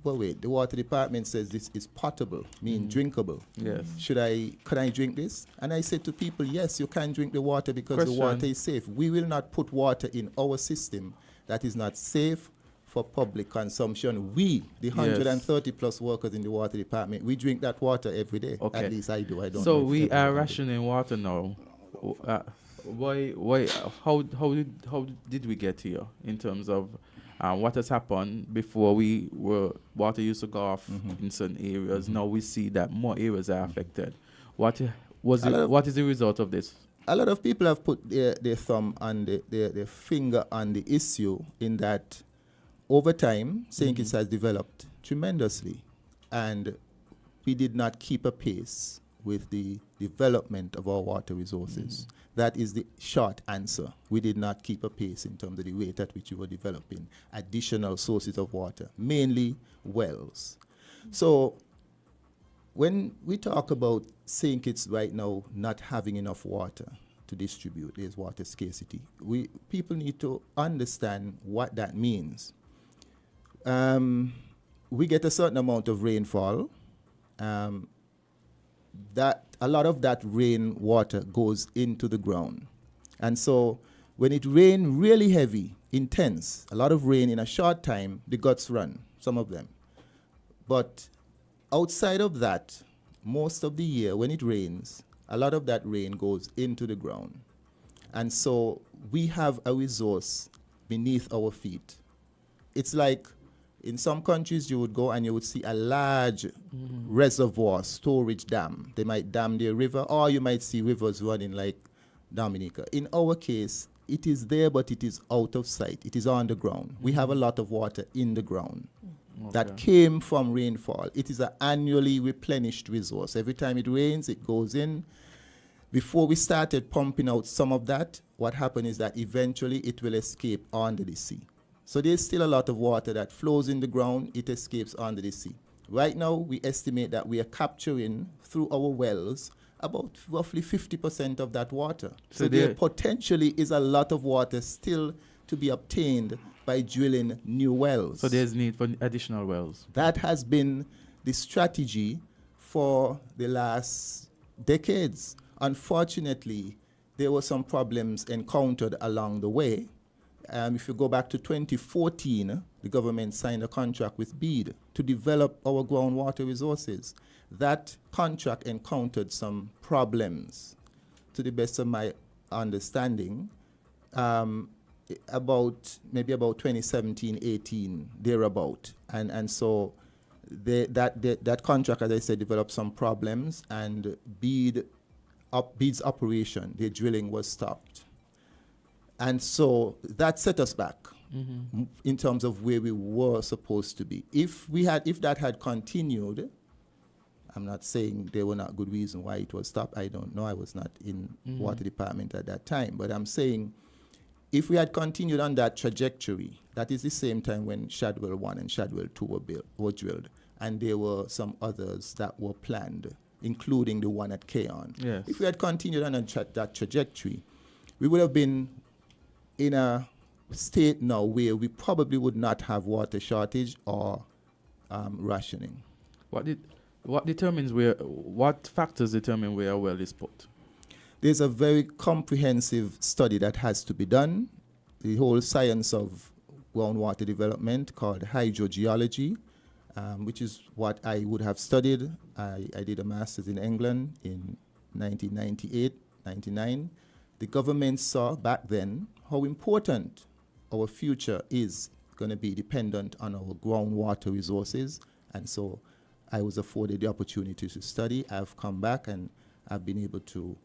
Speaker 5: well, wait, the water department says this is potable, mean drinkable.
Speaker 3: Yes.
Speaker 5: Can I drink this? And I say to people, yes, you can drink the water because the water is safe. We will not put water in our system that is not safe for public consumption. We, the 130 plus workers in the water department, we drink that water every day.
Speaker 3: Okay.
Speaker 5: At least I do. I don't know.
Speaker 3: So
Speaker 5: if
Speaker 3: we
Speaker 5: everyone
Speaker 3: are
Speaker 5: do.
Speaker 3: rationing water now. Why? How did we get here in terms of what has happened before water used to go off in certain areas? Now we see that more areas are affected. What is the result of this?
Speaker 5: A lot of people have put their thumb on their finger on the issue in that over time, St. Kitts has developed tremendously, and we did not keep a pace with the development of our water resources. That is the short answer. We did not keep a pace in terms of the rate at which we were developing additional sources of water, mainly wells. So when we talk about St. Kitts right now not having enough water to distribute, there's water scarcity, people need to understand what that means. We get a certain amount of rainfall. That a lot of that rain water goes into the ground. And so when it rains really heavy, intense, a lot of rain in a short time, the guts run, some of them. But outside of that, most of the year when it rains, a lot of that rain goes into the ground. And so we have a resource beneath our feet. It's like in some countries, you would go and you would see a large reservoir, storage dam. They might dam their river, or you might see rivers running like Dominica. In our case, it is there, but it is out of sight. It is on the ground. We have a lot of water in the ground that came from rainfall. It is an annually replenished resource. Every time it rains, it goes in. Before we started pumping out some of that, what happened is that eventually it will escape onto the sea. So there's still a lot of water that flows in the ground, it escapes onto the sea. Right now, we estimate that we are capturing through our wells about roughly 50% of that water. So there potentially is a lot of water still to be obtained by drilling new wells.
Speaker 3: So there's need for additional wells.
Speaker 5: That has been the strategy for the last decades. Unfortunately, there were some problems encountered along the way. If you go back to 2014, the government signed a contract with BEAD to develop our groundwater resources. That contract encountered some problems, to the best of my understanding, about 2017-18, thereabout. And so that contract, as I said, developed some problems, and BEAD's operation, their drilling was stopped. And so that set us back in terms of where we were supposed to be. If that had continued, I'm not saying there were not good reasons why it was stopped. I don't know. I was not in water department at that time. But I'm saying if we had continued on that trajectory, that is the same time when Shadwell 1 and Shadwell 2 were drilled, and there were some others that were planned, including the one at Keon.
Speaker 3: Yes.
Speaker 5: If we had continued on that trajectory, we would have been in a state now where we probably would not have water shortage or rationing. What
Speaker 3: factors determine where a well is put?
Speaker 5: There's a very comprehensive study that has to be done. The whole science of groundwater development, called hydrogeology, which is what I would have studied. I did a master's in England in 1998, 99. The government saw back then how important our future is going to be dependent on our groundwater resources. And so I was afforded the opportunity to study. I've come back and I've been able to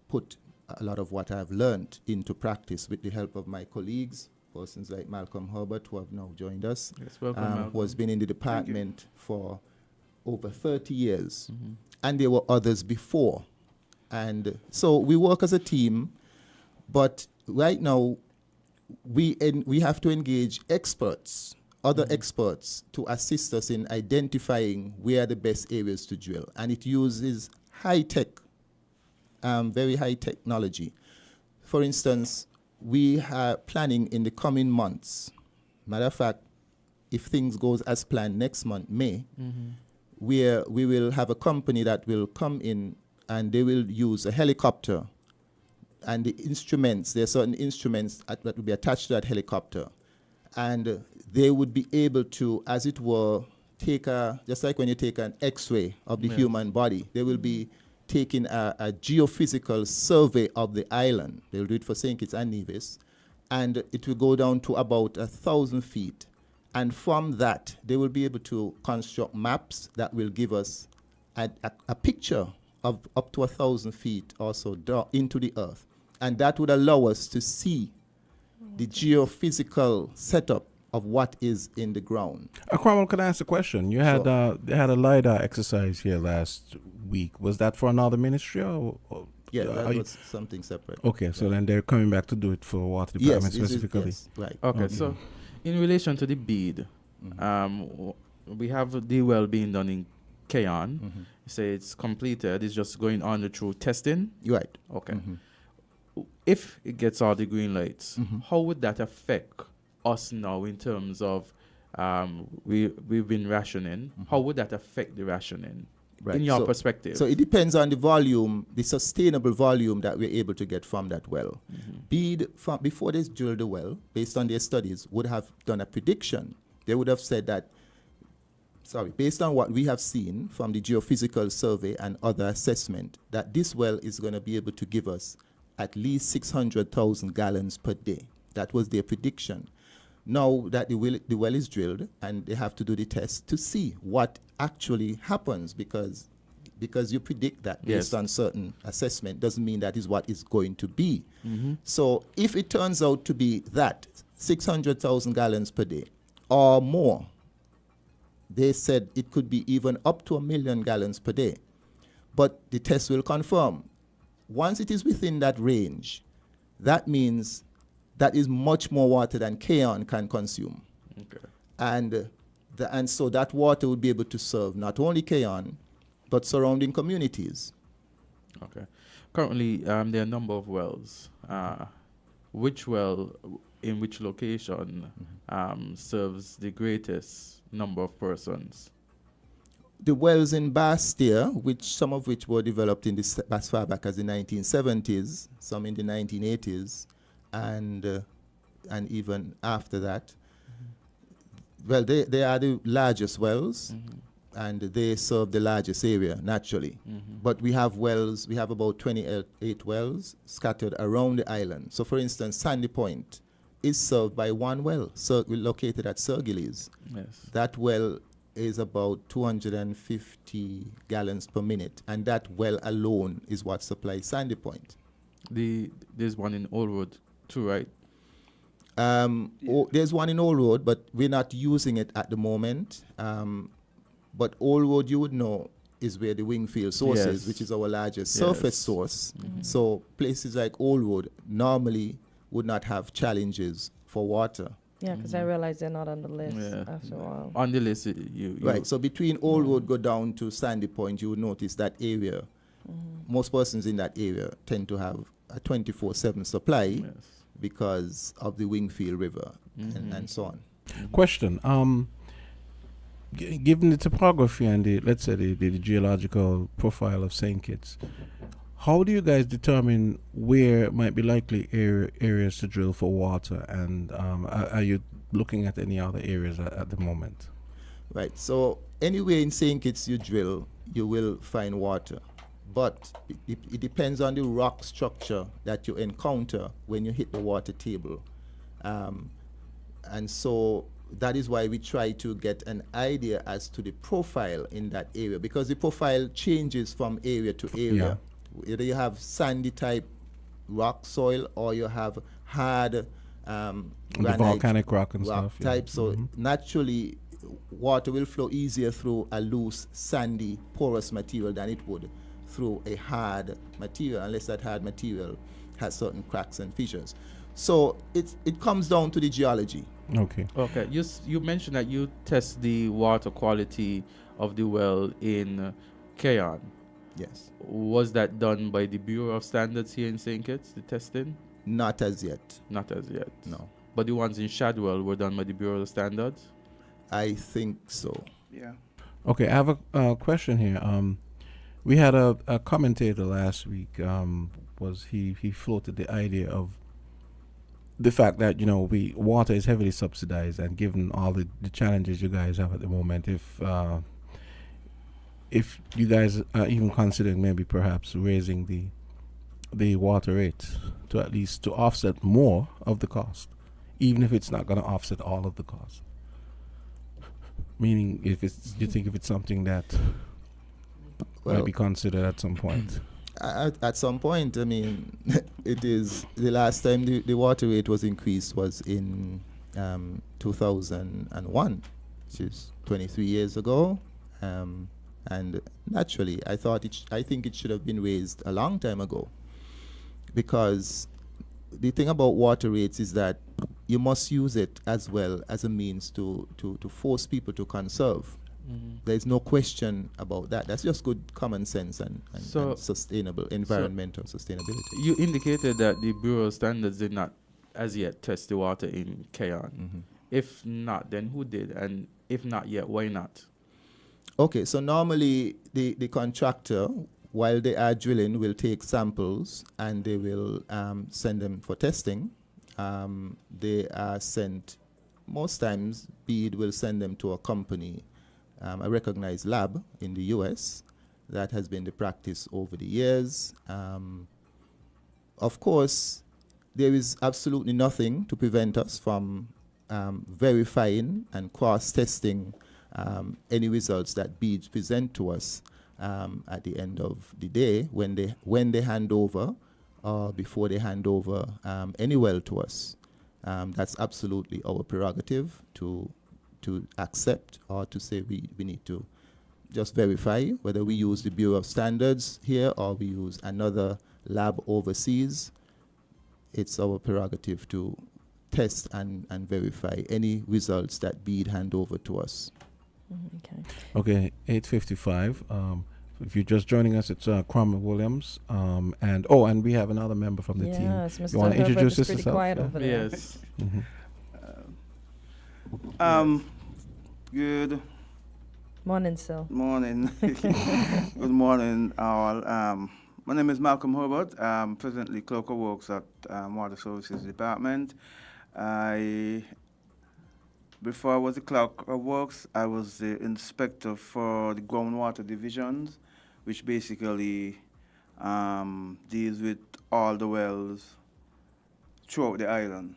Speaker 5: put a lot of what I've learned into practice with the help of my colleagues, persons like Malcolm Herbert, who have now joined us,
Speaker 3: Yes, welcome,
Speaker 5: who has been in the department for over 30 years. And there were others before. And so we work as a team, but right now we have to engage experts, other experts, to assist us in identifying where are the best areas to drill. And it uses high-tech, very high technology. For instance, we are planning in the coming months. Matter of fact, if things goes as planned next month, May, where we will have a company that will come in and they will use a helicopter and the instruments, there are certain instruments that will be attached to that helicopter. And they would be able to, as it were, just like when you take an X-ray of the human body, they will be taking a geophysical survey of the island. They'll do it for St. Kitts and Nevis, and it will go down to about 1,000 feet. And from that, they will be able to construct maps that will give us a picture of up to 1,000 feet also into the earth. And that would allow us to see the geophysical setup of what is in the ground.
Speaker 1: Cromwell, could I ask a question? You had they had a LiDAR exercise here last week. Was that for another ministry? Or
Speaker 5: Yeah, that was something separate.
Speaker 1: Okay, so then they're coming back to do it for water department specifically.
Speaker 5: Yes, right.
Speaker 3: Okay, so in relation to the bid, we have the well being done in Keon. You say it's completed, it's just going on through testing.
Speaker 5: Right.
Speaker 3: Okay. If it gets all the green lights, how would that affect us now in terms of we've been rationing? How would that affect the rationing in your perspective?
Speaker 5: So it depends on the volume, the sustainable volume that we're able to get from that well. BEAD, before they drilled the well, based on their studies, would have done a prediction. They would have said that, based on what we have seen from the geophysical survey and other assessment, that this well is going to be able to give us at least 600,000 gallons per day. That was their prediction. Now that the well is drilled and they have to do the test to see what actually happens, because you predict that based on certain assessment doesn't mean that is what is going to be. So if it turns out to be that 600,000 gallons per day or more, they said it could be even up to 1 million gallons per day. But the test will confirm. Once it is within that range, that means that is much more water than Keon can consume.
Speaker 3: Okay.
Speaker 5: And so that water would be able to serve not only Keon, but surrounding communities.
Speaker 3: Okay. Currently, there are a number of wells. Which well in which location serves the greatest number of persons?
Speaker 5: The wells in Bastia, some of which were developed as far back as the 1970s, some in the 1980s, and even after that. Well, they are the largest wells, and they serve the largest area, naturally. But we have wells, we have about 28 wells scattered around the island. So, for instance, Sandy Point is served by one well, located at Sir Gillies.
Speaker 3: Yes.
Speaker 5: That well is about 250 gallons per minute, and that well alone is what supplies Sandy Point.
Speaker 3: There's one in Old Road too, right?
Speaker 5: There's one in Old Road, but we're not using it at the moment. But Old Road, you would know, is where the Wingfield source is, which is our largest surface source. So places like Old Road normally would not have challenges for water.
Speaker 2: Yeah, because I realized they're not on the list after a while.
Speaker 3: On the list, you
Speaker 5: right. So between Old Road go down to Sandy Point, you would notice that area. Most persons in that area tend to have a 24/7 supply because of the Wingfield River and so on.
Speaker 1: Question: given the topography and let's say the geological profile of St. Kitts, how do you guys determine where might be likely areas to drill for water? And are you looking at any other areas at the moment?
Speaker 5: Right. So anyway in St. Kitts you drill, you will find water. But it depends on the rock structure that you encounter when you hit the water table. And so that is why we try to get an idea as to the profile in that area, because the profile changes from area to area. Either you have sandy type rock soil or you have hard
Speaker 1: The
Speaker 5: granite
Speaker 1: volcanic rock and stuff.
Speaker 5: type. So naturally, water will flow easier through a loose, sandy, porous material than it would through a hard material, unless that hard material has certain cracks and fissures. So it comes down to the geology.
Speaker 1: Okay.
Speaker 3: Okay. You mentioned that you test the water quality of the well in Keon.
Speaker 5: Yes.
Speaker 3: Was that done by the Bureau of Standards here in St. Kitts, the testing?
Speaker 5: Not as yet.
Speaker 3: Not as yet.
Speaker 5: No.
Speaker 3: But the ones in Shadwell were done by the Bureau of Standards?
Speaker 5: I think so.
Speaker 6: Yeah.
Speaker 1: Okay, I have a question here. We had a commentator last week. He floated the idea of the fact that water is heavily subsidized, and given all the challenges you guys have at the moment, if you guys are even considering maybe perhaps raising the water rate to at least to offset more of the cost, even if it's not going to offset all of the cost. Meaning, you think if it's something that might be considered at some point.
Speaker 5: At some point, I mean, it is the last time the water rate was increased was in 2001, which is 23 years ago. And naturally, I think it should have been raised a long time ago, because the thing about water rates is that you must use it as well as a means to force people to conserve. There's no question about that. That's just good common sense and sustainable environmental sustainability.
Speaker 3: You indicated that the Bureau of Standards did not as yet test the water in Keon. If not, then who did? And if not yet, why not?
Speaker 5: Okay, so normally the contractor, while they are drilling, will take samples and they will send them for testing. They are sent, most times, BEAD will send them to a company, a recognized lab in the US. That has been the practice over the years. Of course, there is absolutely nothing to prevent us from verifying and cross-testing any results that BEAD present to us at the end of the day when they hand over or before they hand over any well to us. That's absolutely our prerogative to accept or to say we need to just verify whether we use the Bureau of Standards here or we use another lab overseas. It's our prerogative to test and verify any results that BEAD hand over to us.
Speaker 1: Okay, 8:55. If you're just joining us, it's Cromwell Williams, and we have another member from the team.
Speaker 2: Yes, Mr.
Speaker 1: You want to
Speaker 2: Herbert
Speaker 1: introduce
Speaker 2: is pretty
Speaker 1: yourself?
Speaker 2: quiet over there.
Speaker 3: Yes.
Speaker 6: Good
Speaker 2: Morning, Sil.
Speaker 6: morning. Good morning, all. My name is Malcolm Herbert. I'm presently clerk of works at Water Services Department. Before I was the clerk of works, I was the inspector for the groundwater divisions, which basically deals with all the wells throughout the island.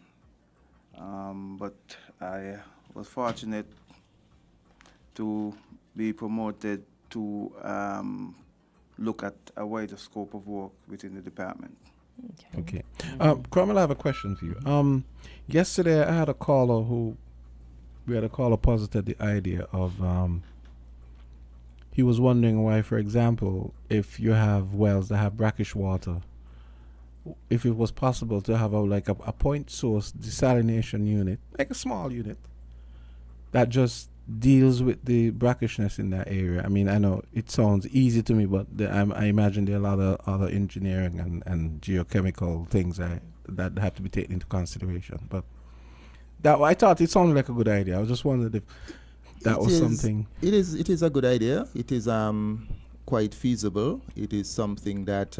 Speaker 6: But I was fortunate to be promoted to look at a wider scope of work within the department.
Speaker 1: Okay. Cromwell, I have a question for you. Yesterday, I had a caller posited the idea of he was wondering why, for example, if you have wells that have brackish water, if it was possible to have a point source desalination unit, like a small unit, that just deals with the brackishness in that area. I mean, I know it sounds easy to me, but I imagine there are a lot of other engineering and geochemical things that have to be taken into consideration. But that I thought it sounded like a good idea. I was just wondering if that was something.
Speaker 5: It is a good idea. It is quite feasible. It is something that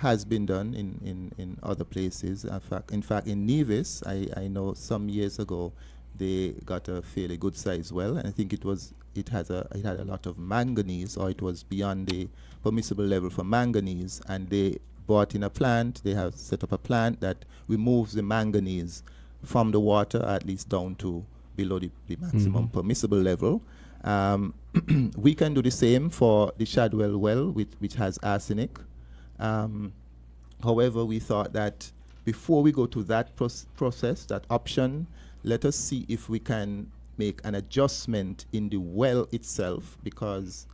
Speaker 5: has been done in other places. In fact, in Nevis, I know some years ago, they got a fairly good size well, and I think it had a lot of manganese, or it was beyond the permissible level for manganese, and they brought in a plant. They have set up a plant that removes the manganese from the water, at least down to below the maximum permissible level. We can do the same for the Shadwell well, which has arsenic. However, we thought that before we go to that process, that option, let us see if we can make an adjustment in the well itself, because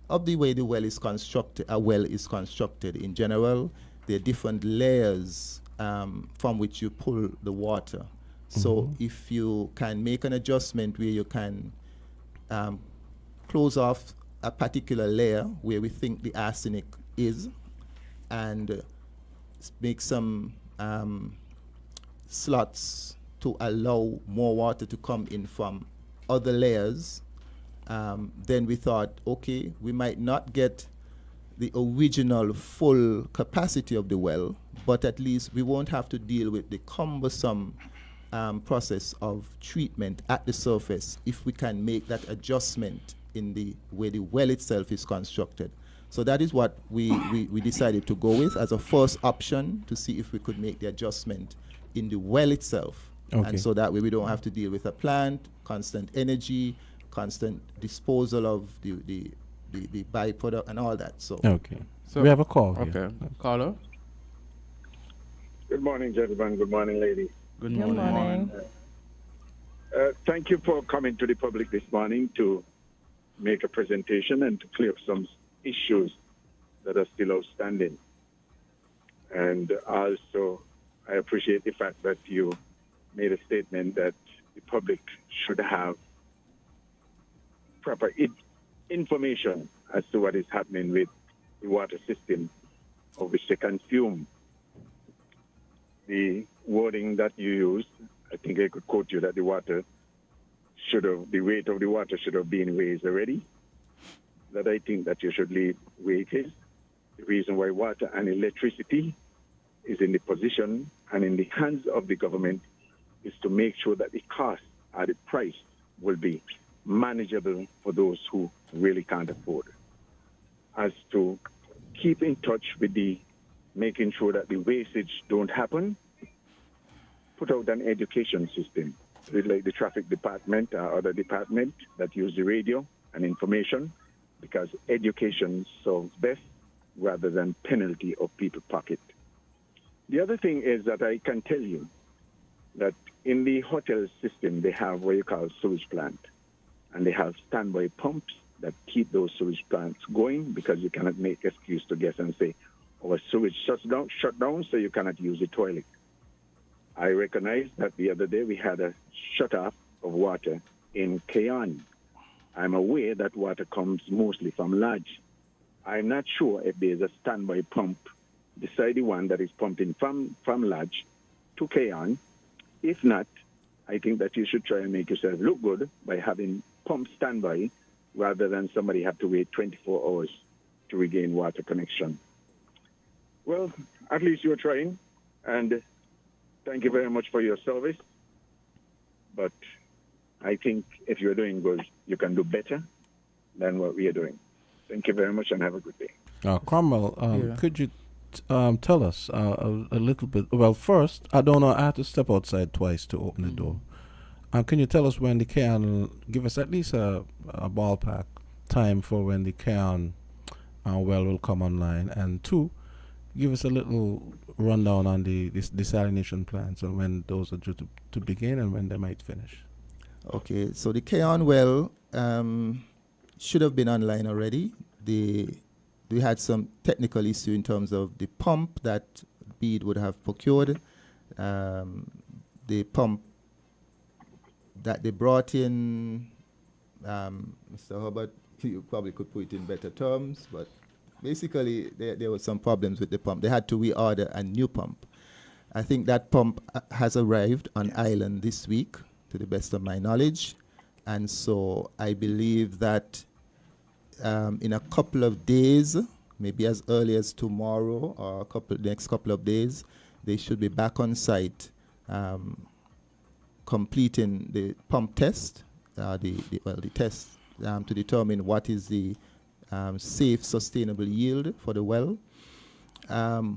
Speaker 5: of the way the well is constructed. A well is constructed in general. There are different layers from which you pull the water. So if you can make an adjustment where you can close off a particular layer where we think the arsenic is, and make some slots to allow more water to come in from other layers, then we thought, okay, we might not get the original full capacity of the well, but at least we won't have to deal with the cumbersome process of treatment at the surface if we can make that adjustment in the way the well itself is constructed. So that is what we decided to go with as a first option, to see if we could make the adjustment in the well itself.
Speaker 1: Okay.
Speaker 5: And so that way we don't have to deal with a plant, constant energy, constant disposal of the byproduct and all that. So
Speaker 1: Okay.
Speaker 3: So
Speaker 1: We have a call here.
Speaker 3: okay, caller.
Speaker 7: Good morning, gentlemen. Good morning, ladies.
Speaker 3: Good
Speaker 2: Good
Speaker 3: morning.
Speaker 2: morning.
Speaker 7: Thank you for coming to the public this morning to make a presentation and to clear up some issues that are still outstanding. And also, I appreciate the fact that you made a statement that the public should have proper information as to what is happening with the water system of which they consume. The wording that you used, I think I could quote you that the rate of the water should have been raised already. That I think that you should leave where it is. The reason why water and electricity is in the position and in the hands of the government is to make sure that the cost or the price will be manageable for those who really can't afford. As to keep in touch with the making sure that the wastage don't happen, put out an education system with like the traffic department or other department that use the radio and information, because education solves best rather than penalty of people's pocket. The other thing is that I can tell you that in the hotel system, they have what you call sewage plant, and they have standby pumps that keep those sewage plants going, because you cannot make excuse to guests and say, our sewage shut down, so you cannot use the toilet. I recognize that the other day we had a shut off of water in Keon. I'm aware that water comes mostly from Lodge. I'm not sure if there's a standby pump beside the one that is pumping from Lodge to Keon. If not, I think that you should try and make yourself look good by having pump standby rather than somebody have to wait 24 hours to regain water connection. Well, at least you're trying, and thank you very much for your service. But I think if you're doing good, you can do better than what we are doing. Thank you very much and have a good day.
Speaker 1: Cromwell,
Speaker 3: Yeah.
Speaker 1: could you tell us a little bit? Well, first, I don't know. I had to step outside twice to open the door. Can you tell us when the can? Give us at least a ballpark time for when the can well will come online, and two, give us a little rundown on the desalination plants and when those are due to begin and when they might finish.
Speaker 5: Okay, so the Keon well should have been online already. We had some technical issue in terms of the pump that BEAD would have procured. The pump that they brought in, Mr. Hubbard, you probably could put it in better terms, but basically there were some problems with the pump. They had to reorder a new pump. I think that pump has arrived on island this week, to the best of my knowledge. And so I believe that in a couple of days, maybe as early as tomorrow or next couple of days, they should be back on site completing the pump test, the test to determine what is the safe, sustainable yield for the well.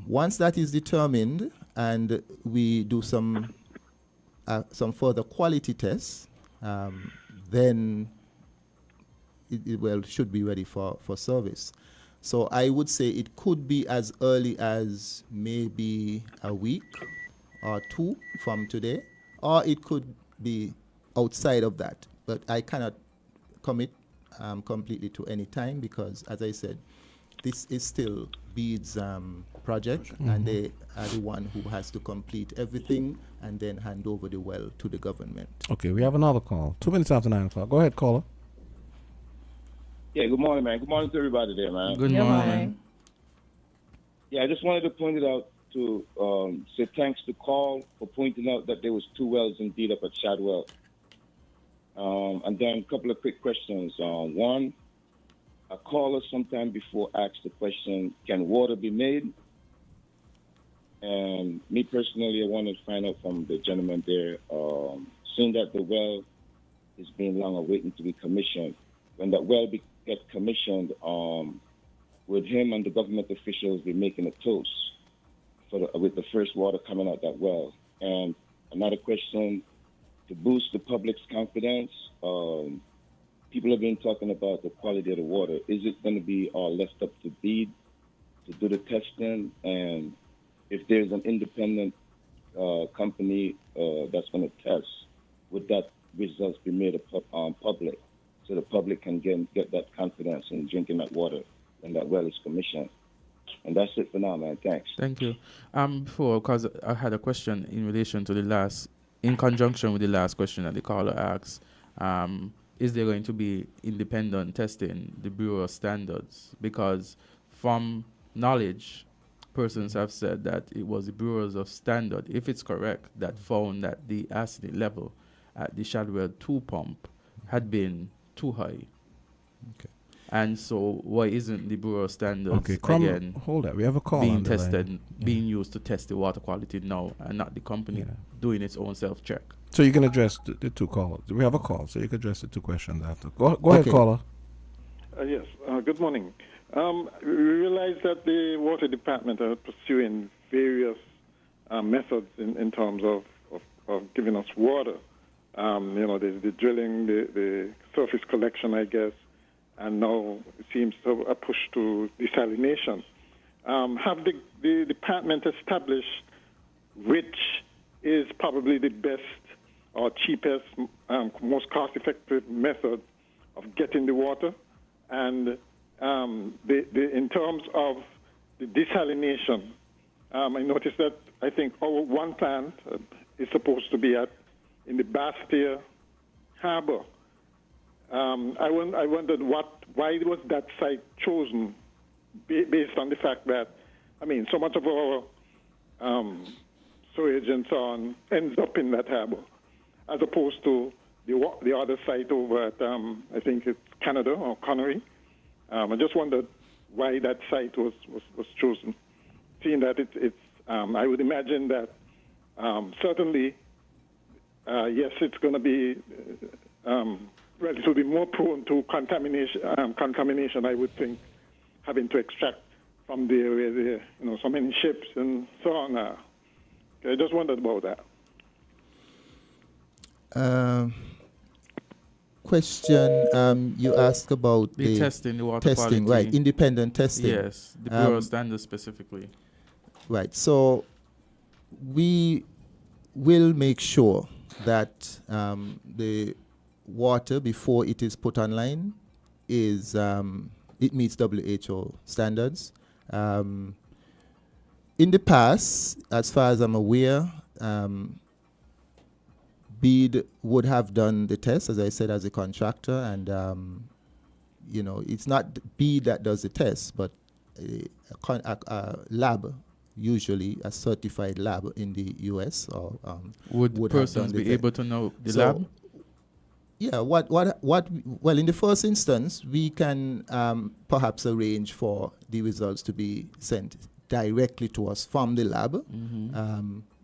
Speaker 5: Once that is determined, and we do some further quality tests, then it should be ready for service. So I would say it could be as early as maybe a week or two from today, or it could be outside of that. But I cannot commit completely to any time because, as I said, this is still BEAD's project, and they are the one who has to complete everything and then hand over the well to the government.
Speaker 1: Okay, we have another call. 2 minutes after 9 o'clock. Go ahead, caller.
Speaker 8: Yeah, good morning, man. Good morning to everybody there, man.
Speaker 3: Good morning.
Speaker 8: Yeah, I just wanted to point it out to say thanks to Carl for pointing out that there was 2 wells indeed up at Shadwell. And then a couple of quick questions. One, a caller sometime before asked the question, can water be made? And me personally, I wanted to find out from the gentleman there, seeing that the well is being long awaiting to be commissioned. When that well gets commissioned, would him and the government officials be making a toast with the first water coming out that well? And another question, to boost the public's confidence, people have been talking about the quality of the water. Is it going to be all left up to BEAD to do the testing? And if there's an independent company that's going to test, would that results be made public so the public can get that confidence in drinking that water when that well is commissioned? And that's it for now, man. Thanks.
Speaker 3: Thank you. Before, because I had a question in relation to in conjunction with the last question that the caller asked, is there going to be independent testing, the Bureau of Standards? Because from knowledge, persons have said that it was the Bureaus of Standard, if it's correct, that found that the arsenic level at the Shadwell 2 pump had been too high.
Speaker 1: Okay.
Speaker 3: And so why isn't the Bureau of Standards again
Speaker 1: hold that. We have a call
Speaker 3: being
Speaker 1: on the
Speaker 3: tested,
Speaker 1: line.
Speaker 3: being used to test the water quality now, and not the company doing its own self-check?
Speaker 1: So you can address the 2 callers. We have a call, so you can address the 2 questions after. Go ahead, caller.
Speaker 9: Yes, good morning. We realize that the Water Department are pursuing various methods in terms of giving us water. There's the drilling, the surface collection, I guess, and now it seems to a push to desalination. Have the department established which is probably the best or cheapest, most cost-effective method of getting the water? And in terms of the desalination, I noticed that I think our one plant is supposed to be in the Bastia Harbor. I wondered why was that site chosen based on the fact that, so much of our sewage and so on ends up in that harbor, as opposed to the other site over at, I think it's Canada or Connery. I just wondered why that site was chosen, seeing that it's I would imagine that certainly, yes, it's going to be relatively more prone to contamination, I would think, having to extract from there where there so many ships and so on. I just wondered about that.
Speaker 5: Question you asked about
Speaker 3: the testing, the water
Speaker 5: testing,
Speaker 3: quality.
Speaker 5: right? Independent testing.
Speaker 3: Yes, the Bureau of Standards specifically.
Speaker 5: Right. So we will make sure that the water before it is put online is it meets WHO standards. In the past, as far as I'm aware, BEAD would have done the test, as I said, as a contractor, and it's not BEAD that does the test, but a lab, usually a certified lab in the U.S. or
Speaker 3: would persons be able to know the lab?
Speaker 5: Yeah. Well, in the first instance, we can perhaps arrange for the results to be sent directly to us from the lab.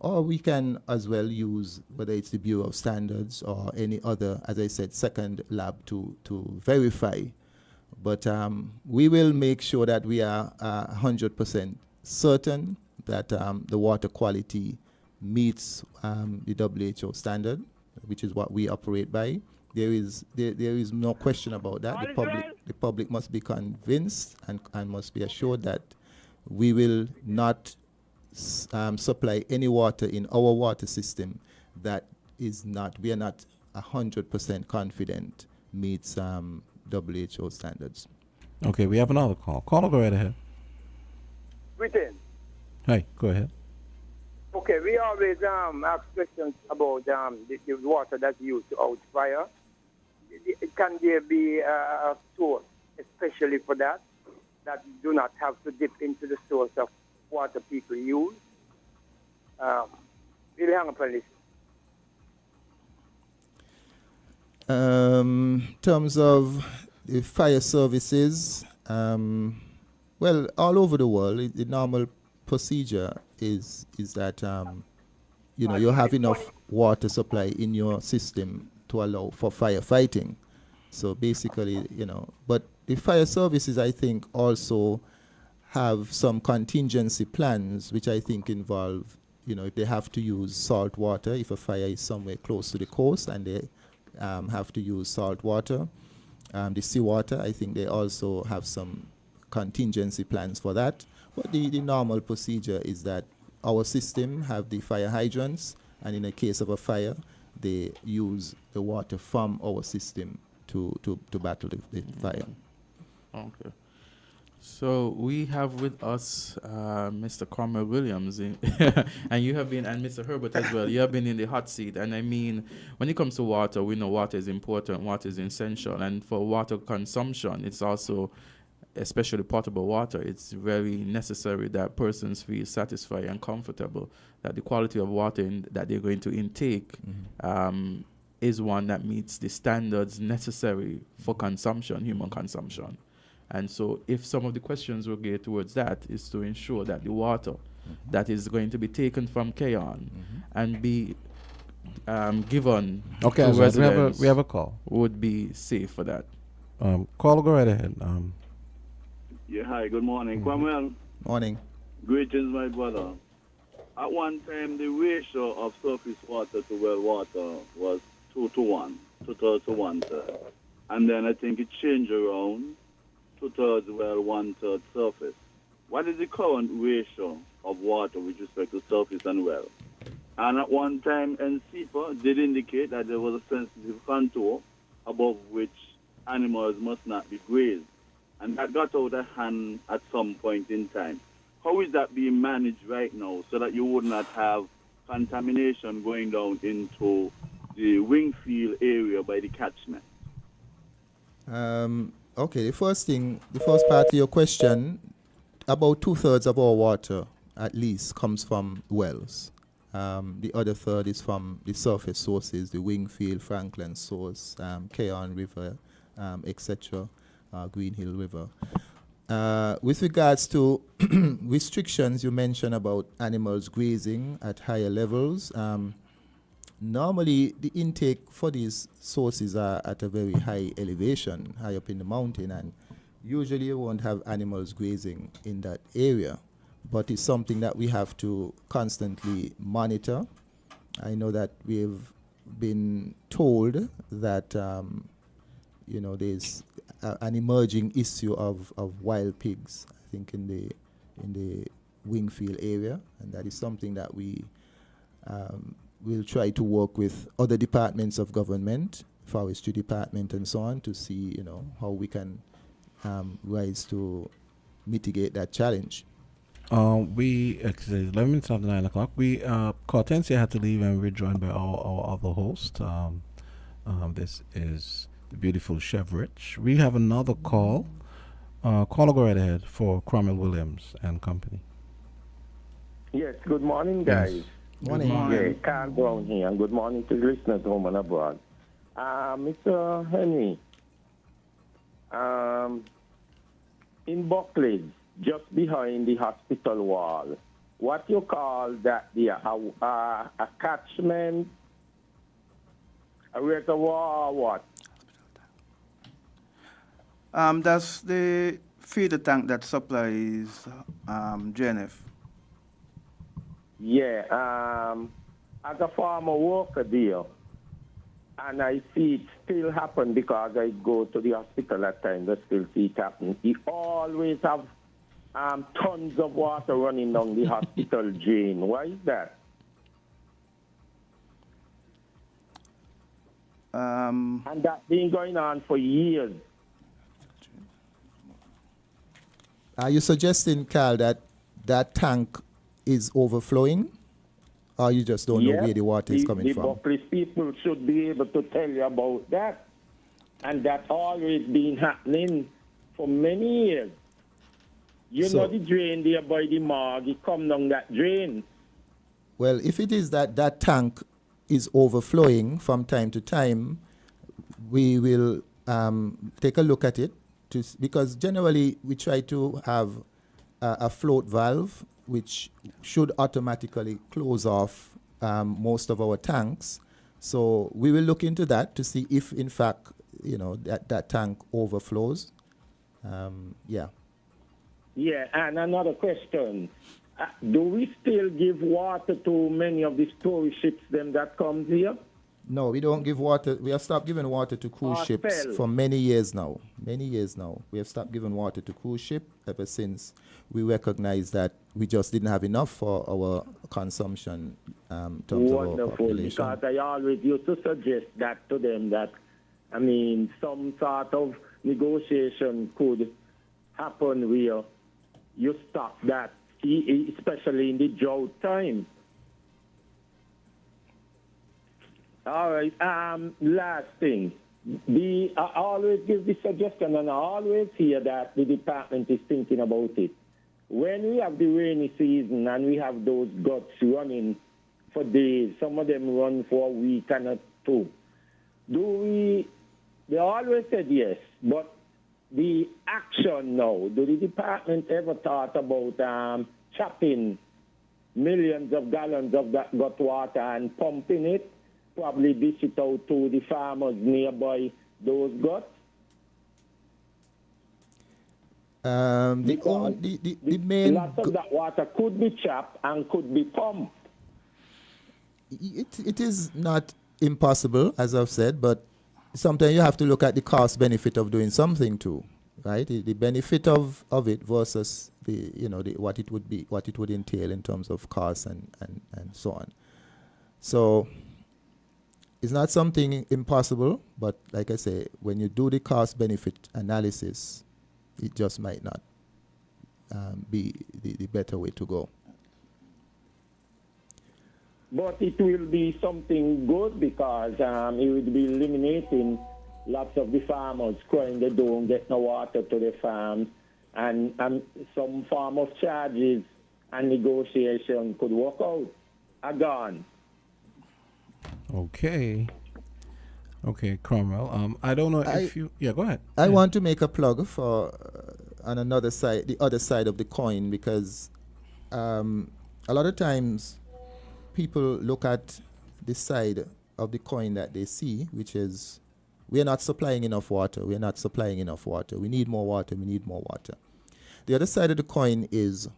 Speaker 5: Or we can as well use, whether it's the Bureau of Standards or any other, as I said, second lab to verify. But we will make sure that we are 100% certain that the water quality meets the WHO standard, which is what we operate by. There is no question about that. The public must be convinced and must be assured that we will not supply any water in our water system that we are not 100% confident meets WHO standards.
Speaker 1: Okay, we have another call. Caller, go right ahead.
Speaker 10: Britain.
Speaker 1: Hey, go ahead.
Speaker 10: Okay, we always ask questions about the water that's used to out fire. Can there be a source, especially for that do not have to dip into the source of water people use? We'll hang up on this.
Speaker 5: In terms of the fire services, well, all over the world, the normal procedure is that you have enough water supply in your system to allow for firefighting. So basically, but the fire services, I think, also have some contingency plans, which I think involve, if they have to use salt water, if a fire is somewhere close to the coast and they have to use salt water, the seawater, I think they also have some contingency plans for that. But the normal procedure is that our system have the fire hydrants, and in the case of a fire, they use the water from our system to battle the fire.
Speaker 3: Okay. So we have with us Mr. Cromwell Williams, and you have been, and Mr. Herbert as well. You have been in the hot seat, and I mean, when it comes to water, we know water is important, water is essential, and for water consumption, it's also, especially potable water, it's very necessary that persons feel satisfied and comfortable that the quality of water that they're going to intake is one that meets the standards necessary for consumption, human consumption. And so if some of the questions will geared towards that, is to ensure that the water that is going to be taken from Keon and be given to residents
Speaker 1: we have a call.
Speaker 3: would be safe for that.
Speaker 1: Caller, go right ahead.
Speaker 11: Yeah, hi, good morning. Cromwell.
Speaker 5: Morning.
Speaker 11: Greetings, my brother. At one time, the ratio of surface water to well water was 2 to 1, 2/3 to 1/3. And then I think it changed around, 2/3 well, 1/3 surface. What is the current ratio of water with respect to surface and well? And at one time, NCPA did indicate that there was a sensitive contour above which animals must not be grazed. And that got out of hand at some point in time. How is that being managed right now so that you would not have contamination going down into the Wingfield area by the catchment?
Speaker 5: Okay, the first part of your question, about 2/3 of our water, at least, comes from wells. The other third is from the surface sources, the Wingfield, Franklin source, Keon River, etc., Green Hill River. With regards to restrictions, you mentioned about animals grazing at higher levels. Normally, the intake for these sources are at a very high elevation, high up in the mountain, and usually you won't have animals grazing in that area. But it's something that we have to constantly monitor. I know that we've been told that there's an emerging issue of wild pigs, I think, in the Wingfield area, and that is something that we will try to work with other departments of government, forestry department and so on, to see how we can rise to mitigate that challenge.
Speaker 1: It's 11 minutes after 9 o'clock. Kortensia had to leave, and we're joined by our other host. This is the beautiful Chef Rich. We have another call. Caller, go right ahead for Cromwell Williams and Company.
Speaker 12: Yes, good morning, guys.
Speaker 1: Yes.
Speaker 5: Morning.
Speaker 12: Yeah, Carl Brown here, and good morning to the listeners home and abroad. Mr. Henry, in Buckledge, just behind the hospital wall. What you call that there? A catchment, a reservoir, or what?
Speaker 6: That's the feeder tank that supplies JNF.
Speaker 12: Yeah, as a farmer worker there, and I see it still happen because I go to the hospital at times, I still see it happen. You always have tons of water running down the hospital drain. Why is that? And that's been going on for years.
Speaker 5: Are you suggesting, Carl, that that tank is overflowing? Or you just don't know where the water is coming from?
Speaker 12: The Buckley people should be able to tell you about that. And that's always been happening for many years. You know the drain there by the morgue, it come down that drain.
Speaker 5: Well, if it is that that tank is overflowing from time to time, we will take a look at it, because generally we try to have a float valve which should automatically close off most of our tanks. So we will look into that to see if, in fact, that tank overflows. Yeah.
Speaker 12: Yeah, and another question. Do we still give water to many of the story ships them that comes here?
Speaker 5: No, we don't give water. We have stopped giving water to cruise ships for many years now. Many years now. We have stopped giving water to cruise ship ever since we recognized that we just didn't have enough for our consumption in terms of our population.
Speaker 12: Because I always used to suggest that to them that, I mean, some sort of negotiation could happen where you stop that, especially in the drought time. All right. Last thing. I always give the suggestion, and I always hear that the department is thinking about it. When we have the rainy season and we have those guts running for days, some of them run for a week and two. They always said yes, but the action now, do the department ever thought about chopping millions of gallons of that gut water and pumping it? Probably dish it out to the farmers nearby those guts.
Speaker 5: The main
Speaker 12: lots of that water could be chopped and could be pumped.
Speaker 5: It is not impossible, as I've said, but sometimes you have to look at the cost benefit of doing something too, right? The benefit of it versus what it would entail in terms of cost and so on. So it's not something impossible, but like I say, when you do the cost-benefit analysis, it just might not be the better way to go.
Speaker 12: But it will be something good because it would be eliminating lots of the farmers crying they don't get no water to their farms, and some farmers' charges and negotiation could work out are gone.
Speaker 1: Okay, Cromwell. I don't know if you... Yeah, go ahead.
Speaker 5: I want to make a plug for on another side, the other side of the coin, because a lot of times people look at the side of the coin that they see, which is we are not supplying enough water. We are not supplying enough water. We need more water. We need more water. The other side of the coin is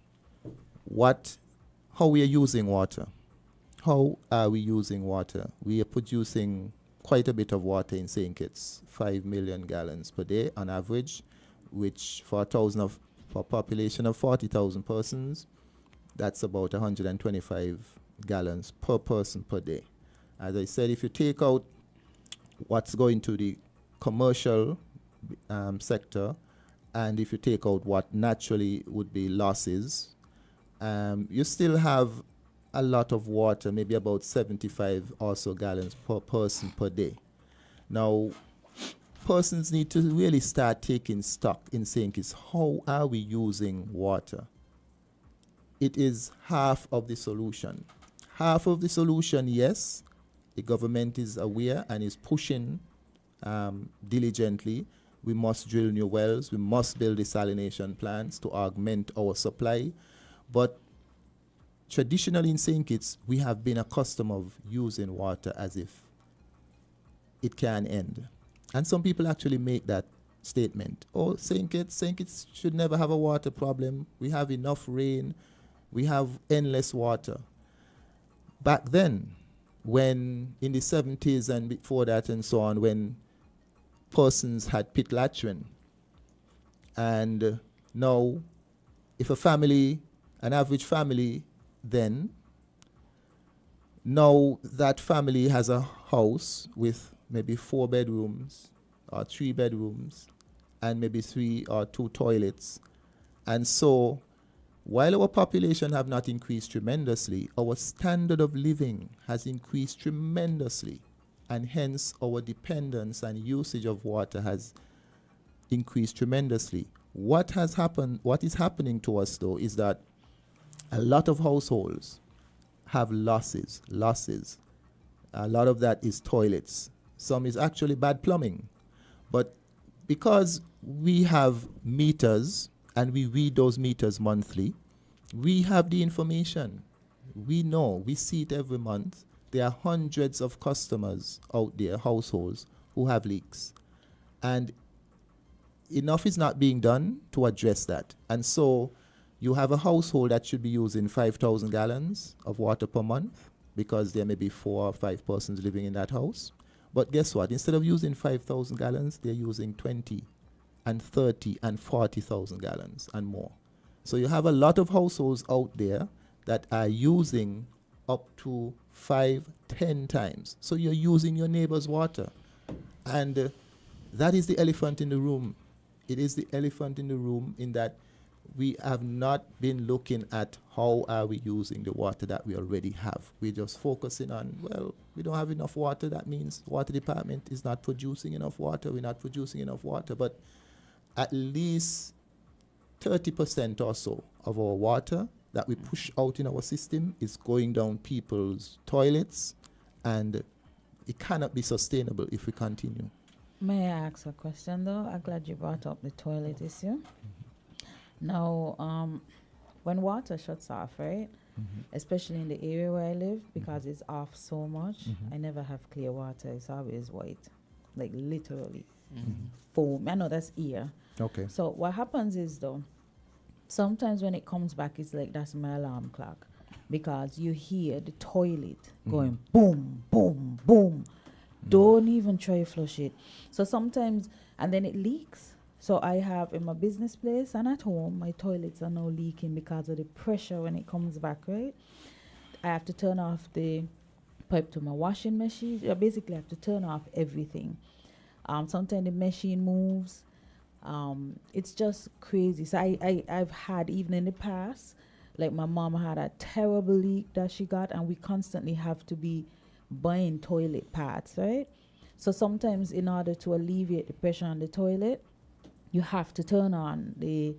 Speaker 5: how we are using water. How are we using water? We are producing quite a bit of water in St. Kitts, 5 million gallons per day on average, which for a population of 40,000 persons, that's about 125 gallons per person per day. As I said, if you take out what's going to the commercial sector, and if you take out what naturally would be losses, you still have a lot of water, maybe about 75 or so gallons per person per day. Now, persons need to really start taking stock in saying, how are we using water? It is half of the solution. Half of the solution, yes, the government is aware and is pushing diligently We must drill new wells. We must build desalination plants to augment our supply. But traditionally in St. Kitts, we have been accustomed of using water as if it can end. And some people actually make that statement. Oh, St. Kitts should never have a water problem. We have enough rain. We have endless water. Back then, when in the 70s and before that and so on, when persons had pit latrine, and now if a family, an average family then, now that family has a house with maybe 4 bedrooms or 3 bedrooms and maybe 3 or 2 toilets. And so while our population have not increased tremendously, our standard of living has increased tremendously, and hence our dependence and usage of water has increased tremendously. What has happened, what is happening to us though, is that a lot of households have losses. A lot of that is toilets. Some is actually bad plumbing. But because we have meters and we read those meters monthly, we have the information. We know, we see it every month. There are hundreds of customers out there, households, who have leaks. And enough is not being done to address that. And so you have a household that should be using 5,000 gallons of water per month because there may be 4 or 5 persons living in that house. But guess what? Instead of using 5,000 gallons, they're using 20 and 30 and 40,000 gallons and more. So you have a lot of households out there that are using up to 5-10 times. So you're using your neighbor's water. And that is the elephant in the room. It is the elephant in the room in that we have not been looking at how are we using the water that we already have. We're just focusing on, well, we don't have enough water. That means water department is not producing enough water. We're not producing enough water. But at least 30% or so of our water that we push out in our system is going down people's toilets, and it cannot be sustainable if we continue.
Speaker 13: May I ask a question though? I'm glad you brought up the toilet issue. Now, when water shuts off, right? Especially in the area where I live, because it's off so much, I never have clear water. It's always white, like literally foam. I know that's air.
Speaker 5: Okay.
Speaker 13: So what happens is though, sometimes when it comes back, it's like that's my alarm clock, because you hear the toilet going boom, boom, boom. Don't even try to flush it. So sometimes, and then it leaks. So I have in my business place and at home, my toilets are now leaking because of the pressure when it comes back, right? I have to turn off the pipe to my washing machine. I basically have to turn off everything. Sometimes the machine moves. It's just crazy. So I've had, even in the past, like my mom had a terrible leak that she got, and we constantly have to be buying toilet pads, right? So sometimes in order to alleviate the pressure on the toilet, you have to turn on the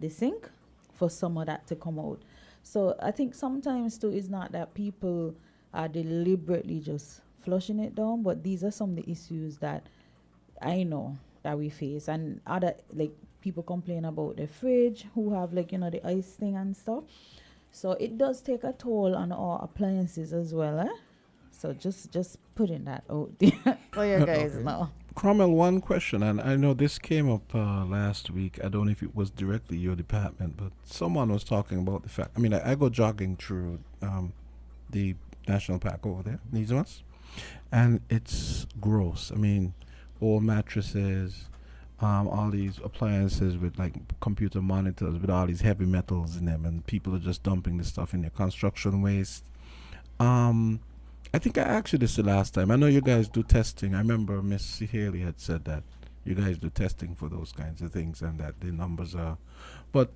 Speaker 13: sink for some of that to come out. So I think sometimes too, it's not that people are deliberately just flushing it down, but these are some of the issues that I know that we face. And other, like, people complain about the fridge, who have, like, you know, the ice thing and stuff. So it does take a toll on our appliances as well, eh? So just putting that out there so you guys know.
Speaker 1: Cromwell, one question, and I know this came up last week. I don't know if it was directly your department, but someone was talking about the fact. I mean, I go jogging through the national park over there, Nizamas, and it's gross. I mean, old mattresses, all these appliances with like computer monitors with all these heavy metals in them, and people are just dumping this stuff in their construction waste. I think I asked you this the last time. I know you guys do testing. I remember Miss Haley had said that you guys do testing for those kinds of things and that the numbers are. But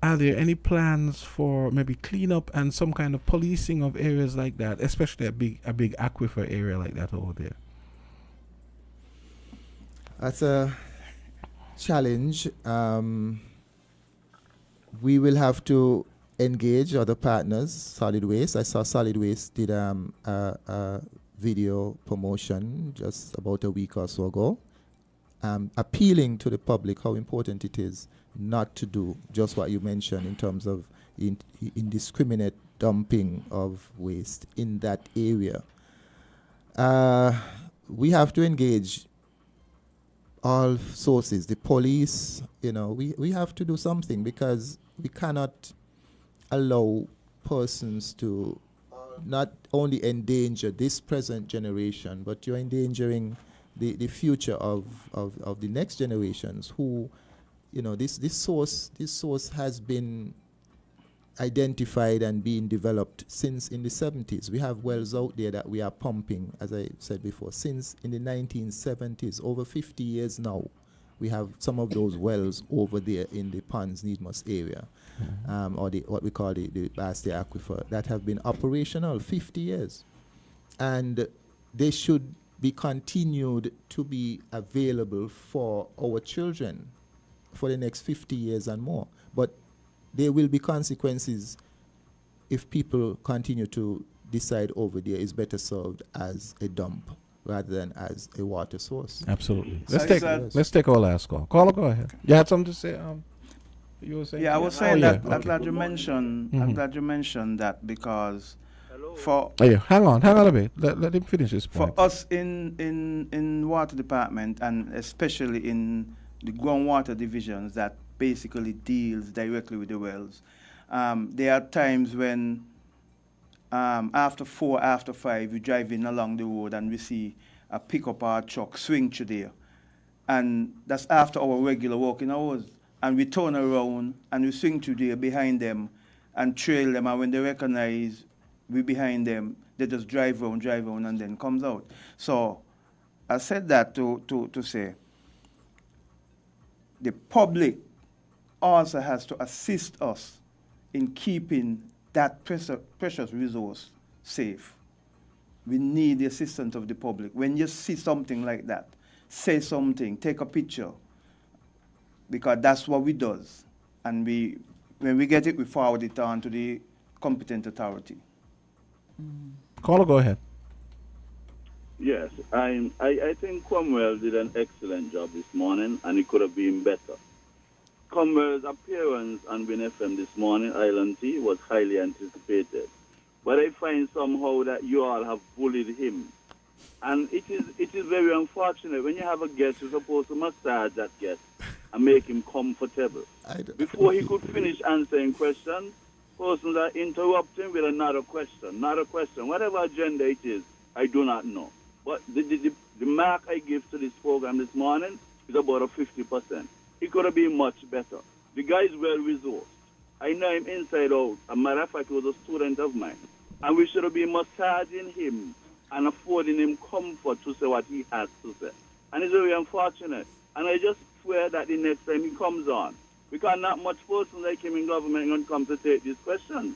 Speaker 1: are there any plans for maybe cleanup and some kind of policing of areas like that, especially a big aquifer area like that over there?
Speaker 5: That's a challenge. We will have to engage other partners, Solid Waste. I saw Solid Waste did a video promotion just about a week or so ago. appealing to the public how important it is not to do just what you mentioned in terms of indiscriminate dumping of waste in that area. We have to engage all sources, the police, we have to do something, because we cannot allow persons to not only endanger this present generation, but you're endangering the future of the next generations who, this source has been identified and being developed since in the 70s. We have wells out there that we are pumping, as I said before, since in the 1970s, over 50 years now. We have some of those wells over there in the Ponds Needmos area, or what we call the Bastia Aquifer, that have been operational 50 years. And they should be continued to be available for our children for the next 50 years and more. But there will be consequences if people continue to decide over there is better served as a dump rather than as a water source.
Speaker 1: Absolutely. Let's take our last call. Caller, go ahead. You had something to say? You were saying?
Speaker 6: Yeah, I was saying that. I'm glad you mentioned. I'm glad you mentioned that, because
Speaker 1: hang on a bit. Let him finish his point.
Speaker 6: For us in water department, and especially in the groundwater divisions that basically deals directly with the wells, there are times when after 4, after 5, we drive in along the road and we see a pickup or a truck swing through there. And that's after our regular working hours. And we turn around and we swing through there behind them and trail them. And when they recognize we behind them, they just drive around and then comes out. So I said that to say the public also has to assist us in keeping that precious resource safe. We need the assistance of the public. When you see something like that, say something, take a picture, because that's what we do. And when we get it, we forward it on to the competent authority.
Speaker 1: Caller, go ahead.
Speaker 11: Yes, I think Cromwell did an excellent job this morning, and it could have been better. Cromwell's appearance on Win FM this morning, Island T, was highly anticipated. But I find somehow that you all have bullied him. And it is very unfortunate. When you have a guest, you're supposed to massage that guest and make him comfortable. Before he could finish answering questions, persons are interrupting with another question. Whatever agenda it is, I do not know. But the mark I give to this program this morning is about a 50%. It could have been much better. The guy is well resourced. I know him inside out. As a matter of fact, he was a student of mine. And we should have been massaging him and affording him comfort to say what he has to say. And it's very unfortunate. And I just swear that the next time he comes on, because not much person like him in government going to come to take these questions.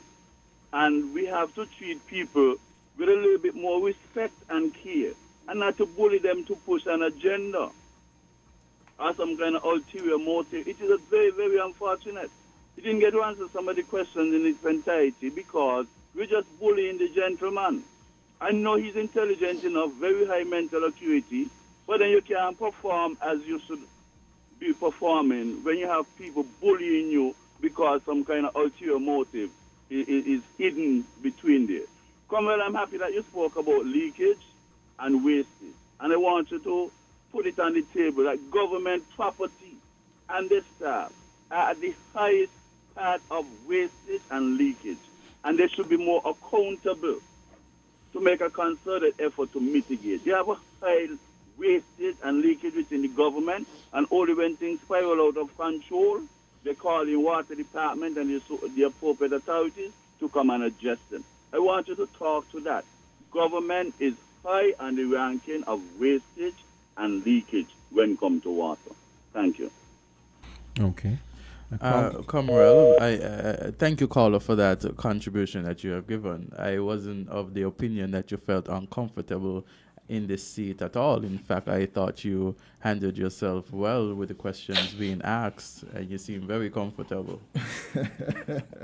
Speaker 11: And we have to treat people with a little bit more respect and care, and not to bully them to push an agenda or some kind of ulterior motive. It is very, very unfortunate. He didn't get to answer some of the questions in its entirety because we're just bullying the gentleman. I know he's intelligent enough, very high mental acuity, but then you can't perform as you should be performing when you have people bullying you because some kind of ulterior motive is hidden between there. Cromwell, I'm happy that you spoke about leakage and wastage. And I want you to put it on the table that government property and the staff are at the highest part of wastage and leakage. And they should be more accountable to make a concerted effort to mitigate. You have a high wastage and leakage within the government, and only when things spiral out of control, they call the water department and the appropriate authorities to come and address them. I want you to talk to that. Government is high on the ranking of wastage and leakage when it comes to water. Thank you.
Speaker 1: Okay.
Speaker 3: Comrade, I thank you, caller, for that contribution that you have given. I wasn't of the opinion that you felt uncomfortable in this seat at all. In fact, I thought you handled yourself well with the questions being asked, and you seem very comfortable.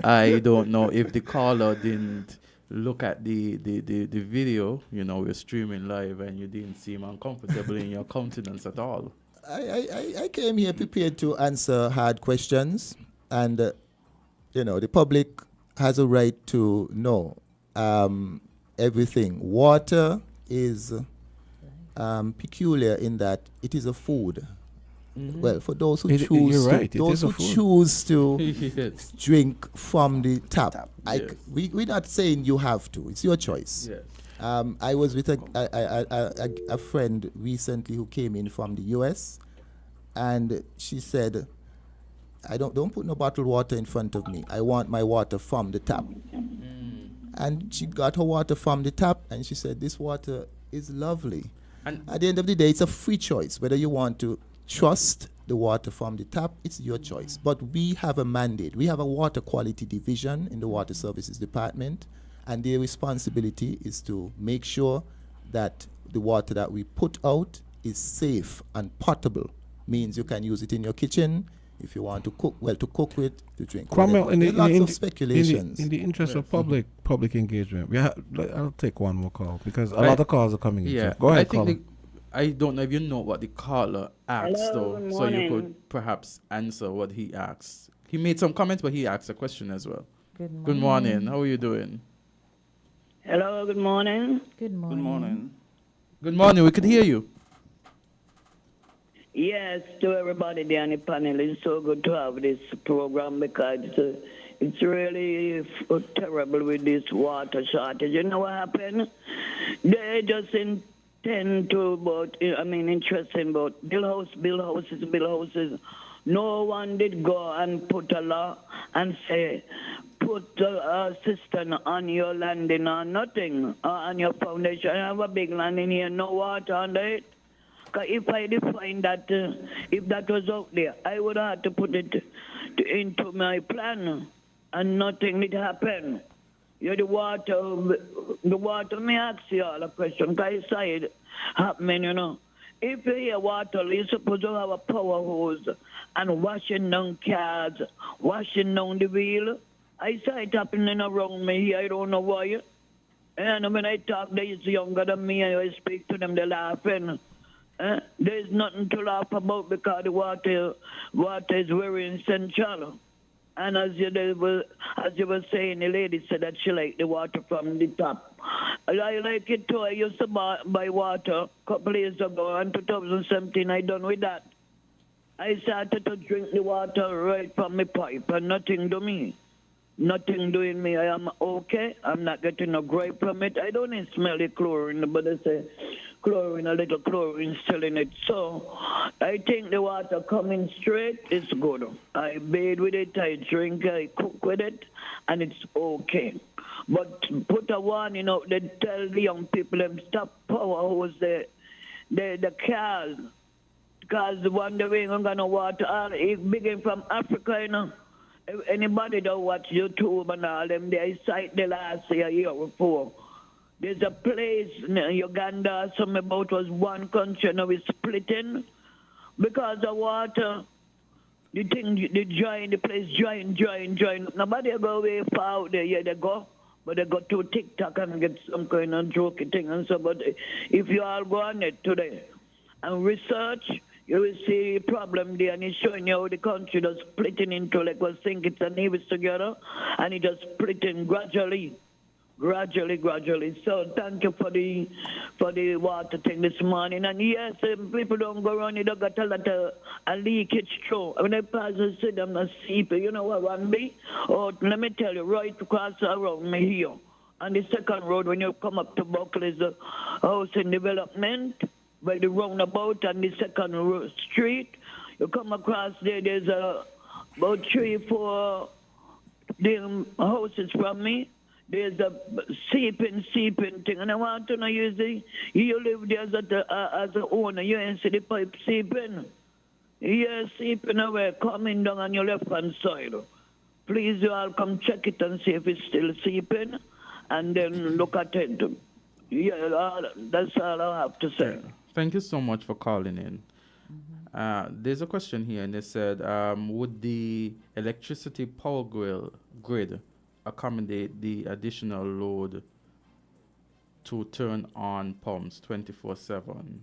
Speaker 3: I don't know if the caller didn't look at the video. You know, we're streaming live, and you didn't seem uncomfortable in your countenance at all.
Speaker 5: I came here prepared to answer hard questions, and the public has a right to know everything. Water is peculiar in that it is a food.
Speaker 3: Mhm.
Speaker 5: Well, for those who
Speaker 1: You're
Speaker 5: choose to,
Speaker 1: right, it is a food.
Speaker 5: choose to
Speaker 3: Yes.
Speaker 5: drink from the tap,
Speaker 3: Yes.
Speaker 5: we're not saying you have to. It's your choice.
Speaker 3: Yes.
Speaker 5: I was with a friend recently who came in from the US, and she said, "I don't put no bottled water in front of me. I want my water from the tap." And she got her water from the tap, and she said, "This water is lovely."
Speaker 3: And
Speaker 5: at the end of the day, it's a free choice. Whether you want to trust the water from the tap, it's your choice. But we have a mandate. We have a water quality division in the Water Services Department, and their responsibility is to make sure that the water that we put out is safe and potable. Means you can use it in your kitchen if you want to cook, to cook with, to drink.
Speaker 1: Cromwell,
Speaker 5: whatever. There are lots of
Speaker 1: in
Speaker 5: speculations.
Speaker 1: the interest of public engagement, I'll take one more call because a
Speaker 3: Right.
Speaker 1: lot of calls are coming in.
Speaker 3: Yeah.
Speaker 1: So go ahead,
Speaker 3: I think
Speaker 1: caller.
Speaker 3: I don't know if you know what the caller asked,
Speaker 14: Hello,
Speaker 3: though,
Speaker 14: good
Speaker 3: so you
Speaker 14: morning.
Speaker 3: could perhaps answer what he asked. He made some comments, but he asked a question as well.
Speaker 13: Good morning.
Speaker 3: Good morning. How are you doing?
Speaker 14: Hello, good morning.
Speaker 13: Good morning.
Speaker 6: Good morning.
Speaker 3: Good morning. We could hear you.
Speaker 14: Yes, to everybody there on the panel, it's so good to have this program because it's really terrible with this water shortage. You know what happened? They just intend to, interesting about build houses. No one did go and put a law and say, put a cistern on your landing or nothing, on your foundation. I have a big land in here, no water under it. 'Cause if I define that, if that was out there, I would have to put it into my plan, and nothing did happen. You're the water, may I ask you all a question, 'cause I saw it happening, If you hear water, you're supposed to have a power hose and washing down cars, washing down the wheel. I saw it happening around me here, I don't know why. And when I talk, they're younger than me, I speak to them, they're laughing. There's nothing to laugh about because the water is very essential. And as you were saying, the lady said that she liked the water from the tap. I like it too. I used to buy water a couple years ago. In 2017, I done with that. I started to drink the water right from my pipe, and nothing to me. Nothing doing me. I am okay. I'm not getting a gripe from it. I don't even smell the chlorine, but they say chlorine, a little chlorine still in it. So I think the water coming straight is good. I bathe with it, I drink, I cook with it, and it's okay. But put a warning out, they tell the young people them stop power hose the cars. Because one day we ain't gonna water all it begin from Africa, If anybody don't watch YouTube and all them, they cite the last year before. There's a place in Uganda, some about was one country, now it's splitting because of water. The place drying. Nobody go away far out there, yeah, they go. But they go to TikTok and get some kind of jokey thing and so. But if you all go on it today and research, you will see a problem there, and it's showing you how the country is splitting into, like we think it's a neighbors together, and it just splitting gradually. So thank you for the water thing this morning. And yes, people don't go around, you don't got a lot of a leakage through. When I pass the city, I'm not sleeping. You know what one be? Oh, let me tell you, right across around me here. On the second road, when you come up to Buckley's housing development, by the roundabout on the second street, you come across there's about 3-4 houses from me. There's a seeping thing, and I want to know you live there as an owner, you ain't see the pipe seeping. Yeah, seeping away, coming down on your left-hand side. Please, you all come check it and see if it's still seeping, and then look at it. Yeah, that's all I have to say.
Speaker 3: Thank you so much for calling in. There's a question here, and they said, would the electricity power grid accommodate the additional load to turn on pumps 24/7?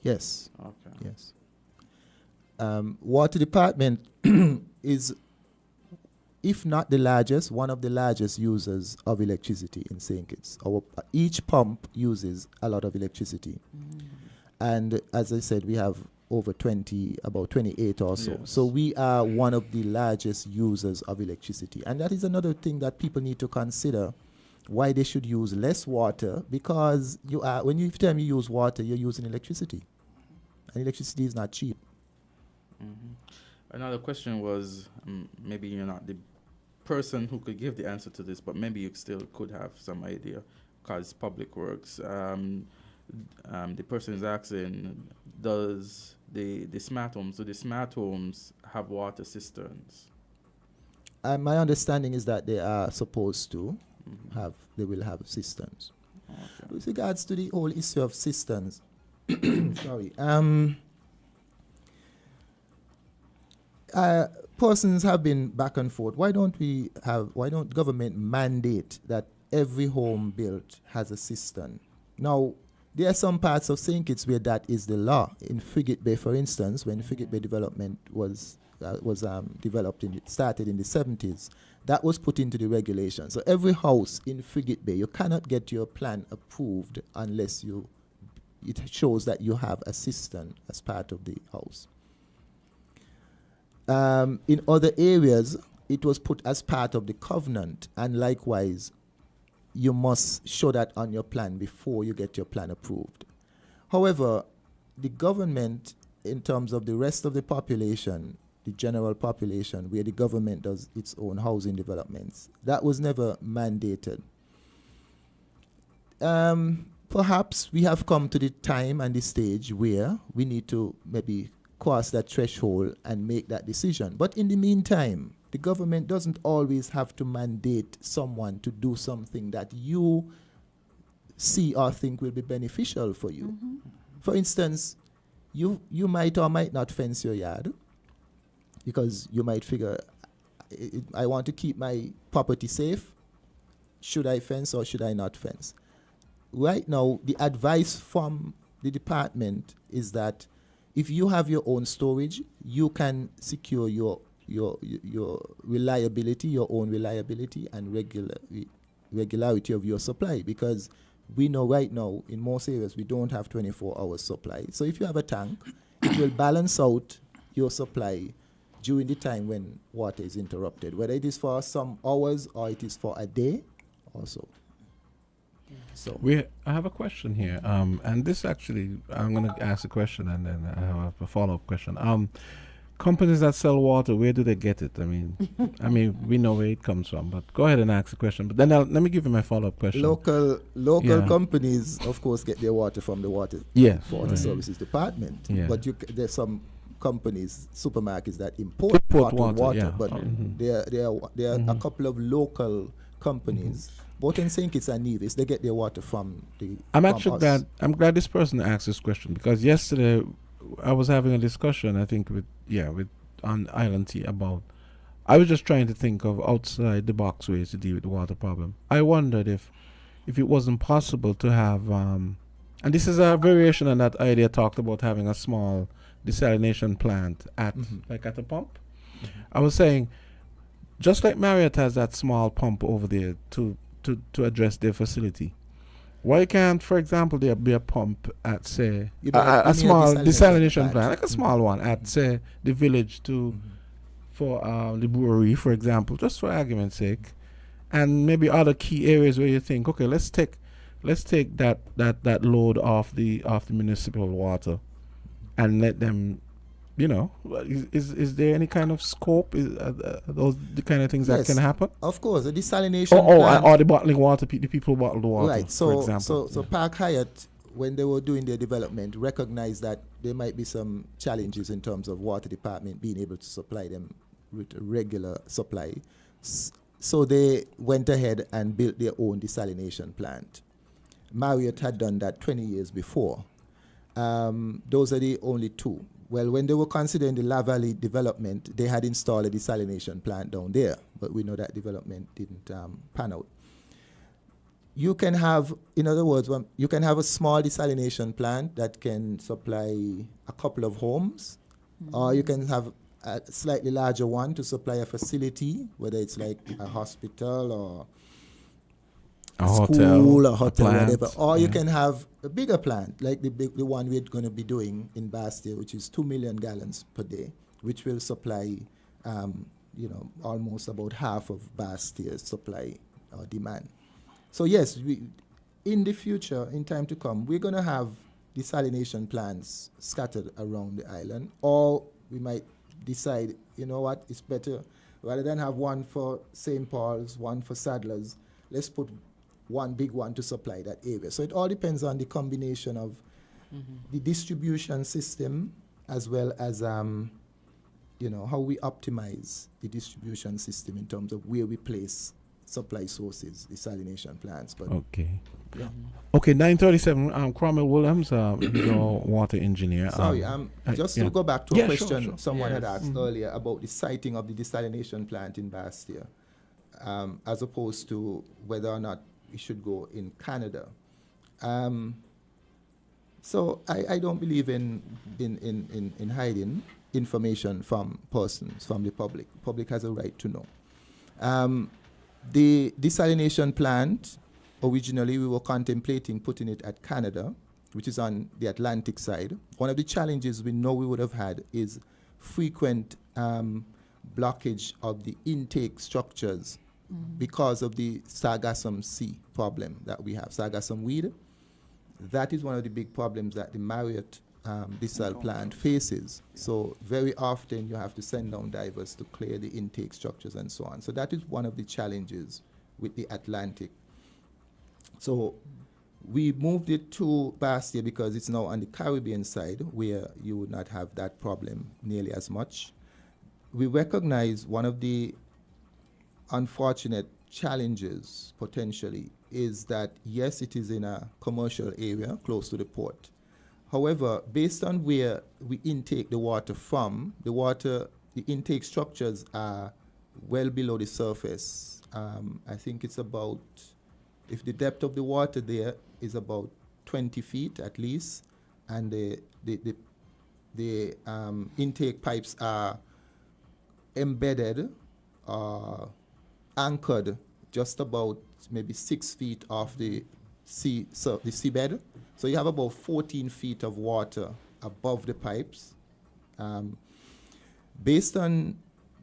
Speaker 5: Yes.
Speaker 3: Okay.
Speaker 5: Yes. Water department is, if not the largest, one of the largest users of electricity in St. Kitts. Each pump uses a lot of electricity. And as I said, we have over 20, about 28 or so.
Speaker 3: Yes.
Speaker 5: So we are one of the largest users of electricity. And that is another thing that people need to consider, why they should use less water, because when you tell me you use water, you're using electricity. And electricity is not cheap.
Speaker 3: Another question was, maybe you're not the person who could give the answer to this, but maybe you still could have some idea, because Public Works, the person is asking, does the smart homes have water cisterns?
Speaker 5: My understanding is that they are supposed to they will have cisterns.
Speaker 3: Okay.
Speaker 5: With regards to the whole issue of cisterns, sorry, persons have been back and forth. Why don't government mandate that every home built has a cistern? Now, there are some parts of St. Kitts where that is the law. In Frigate Bay, for instance, when Frigate Bay development was started in the 70s, that was put into the regulation. So every house in Frigate Bay, you cannot get your plan approved unless it shows that you have a cistern as part of the house. In other areas, it was put as part of the covenant, and likewise, you must show that on your plan before you get your plan approved. However, the government, in terms of the rest of the population, the general population, where the government does its own housing developments, that was never mandated. Perhaps we have come to the time and the stage where we need to maybe cross that threshold and make that decision. But in the meantime, the government doesn't always have to mandate someone to do something that you see or think will be beneficial for you. For instance, you might or might not fence your yard because you might figure, I want to keep my property safe. Should I fence or should I not fence? Right now, the advice from the department is that if you have your own storage, you can secure your reliability, your own reliability and regularity of your supply, because we know right now in most areas we don't have 24 hours supply. So if you have a tank, it will balance out your supply during the time when water is interrupted, whether it is for some hours or it is for a day also. So
Speaker 1: I have a question here, and this actually, I'm going to ask a question and then I have a follow-up question. Companies that sell water, where do they get it? I mean, we know where it comes from, but go ahead and ask the question. But then let me give you my follow-up question.
Speaker 5: Local companies, of course, get their water from the water services department. Yeah. But there's some companies, supermarkets that import water. Yeah. But there are a couple of local companies. Both in St. Kitts and Nevis, they get their water from the.
Speaker 1: I'm glad this person asked this question, because yesterday I was having a discussion, I think on Island Tea about. I was just trying to think of outside the box ways to deal with the water problem. I wondered if it wasn't possible to have, and this is a variation on that idea talked about having a small desalination plant at a pump. I was saying, just like Marriott has that small pump over there to address their facility, why can't, for example, there be a pump at, say, a small desalination plant, like a small one at, say, the village for the brewery, for example, just for argument's sake, and maybe other key areas where you think, okay, let's take that load off the municipal water, and let them. Is there any kind of scope? Are those the kind of things that can happen?
Speaker 5: Of course, the desalination plant.
Speaker 1: Or the bottling water, the people who bottle the water,
Speaker 5: right.
Speaker 1: For example.
Speaker 5: So Park Hyatt, when they were doing their development, recognized that there might be some challenges in terms of water department being able to supply them with a regular supply. So they went ahead and built their own desalination plant. Marriott had done that 20 years before. Those are the only two. Well, when they were considering the La Valley development, they had installed a desalination plant down there, but we know that development didn't pan out. you can have, in other words, you can have a small desalination plant that can supply a couple of homes, or you can have a slightly larger one to supply a facility, whether it's like a hospital or
Speaker 1: a
Speaker 5: school,
Speaker 1: hotel,
Speaker 5: a hotel,
Speaker 1: plant,
Speaker 5: whatever. Or you can have a bigger plant, like the one we're going to be doing in Bastia, which is 2 million gallons per day, which will supply, almost about half of Bastia's supply or demand. So yes, in the future, in time to come, we're going to have desalination plants scattered around the island, or we might decide, you know what, it's better, rather than have one for St. Paul's, one for Sadler's, let's put one big one to supply that area. So it all depends on the combination of the distribution system, as well as how we optimize the distribution system in terms of where we place supply sources, desalination plants. But
Speaker 1: okay.
Speaker 5: Yeah.
Speaker 1: Okay, 9:37. Cromwell Williams, your water engineer.
Speaker 5: Sorry, just to go back to a question
Speaker 1: sure.
Speaker 5: someone had asked earlier about the siting of the desalination plant in Bastia, as opposed to whether or not we should go in Canada. So I don't believe in hiding information from persons, from the public. The public has a right to know. The desalination plant, originally we were contemplating putting it at Canada, which is on the Atlantic side. One of the challenges we know we would have had is frequent blockage of the intake structures because of the sargassum sea problem that we have, sargassum weed. That is one of the big problems that the Marriott desal plant faces. So very often you have to send down divers to clear the intake structures and so on. So that is one of the challenges with the Atlantic. So we moved it to Bastia because it's now on the Caribbean side, where you would not have that problem nearly as much. We recognize one of the unfortunate challenges potentially is that, yes, it is in a commercial area close to the port. However, based on where we intake the water from, the intake structures are well below the surface. I think it's about, if the depth of the water there is about 20 feet at least, and the intake pipes are embedded, anchored just about maybe 6 feet off the seabed. So you have about 14 feet of water above the pipes. Based on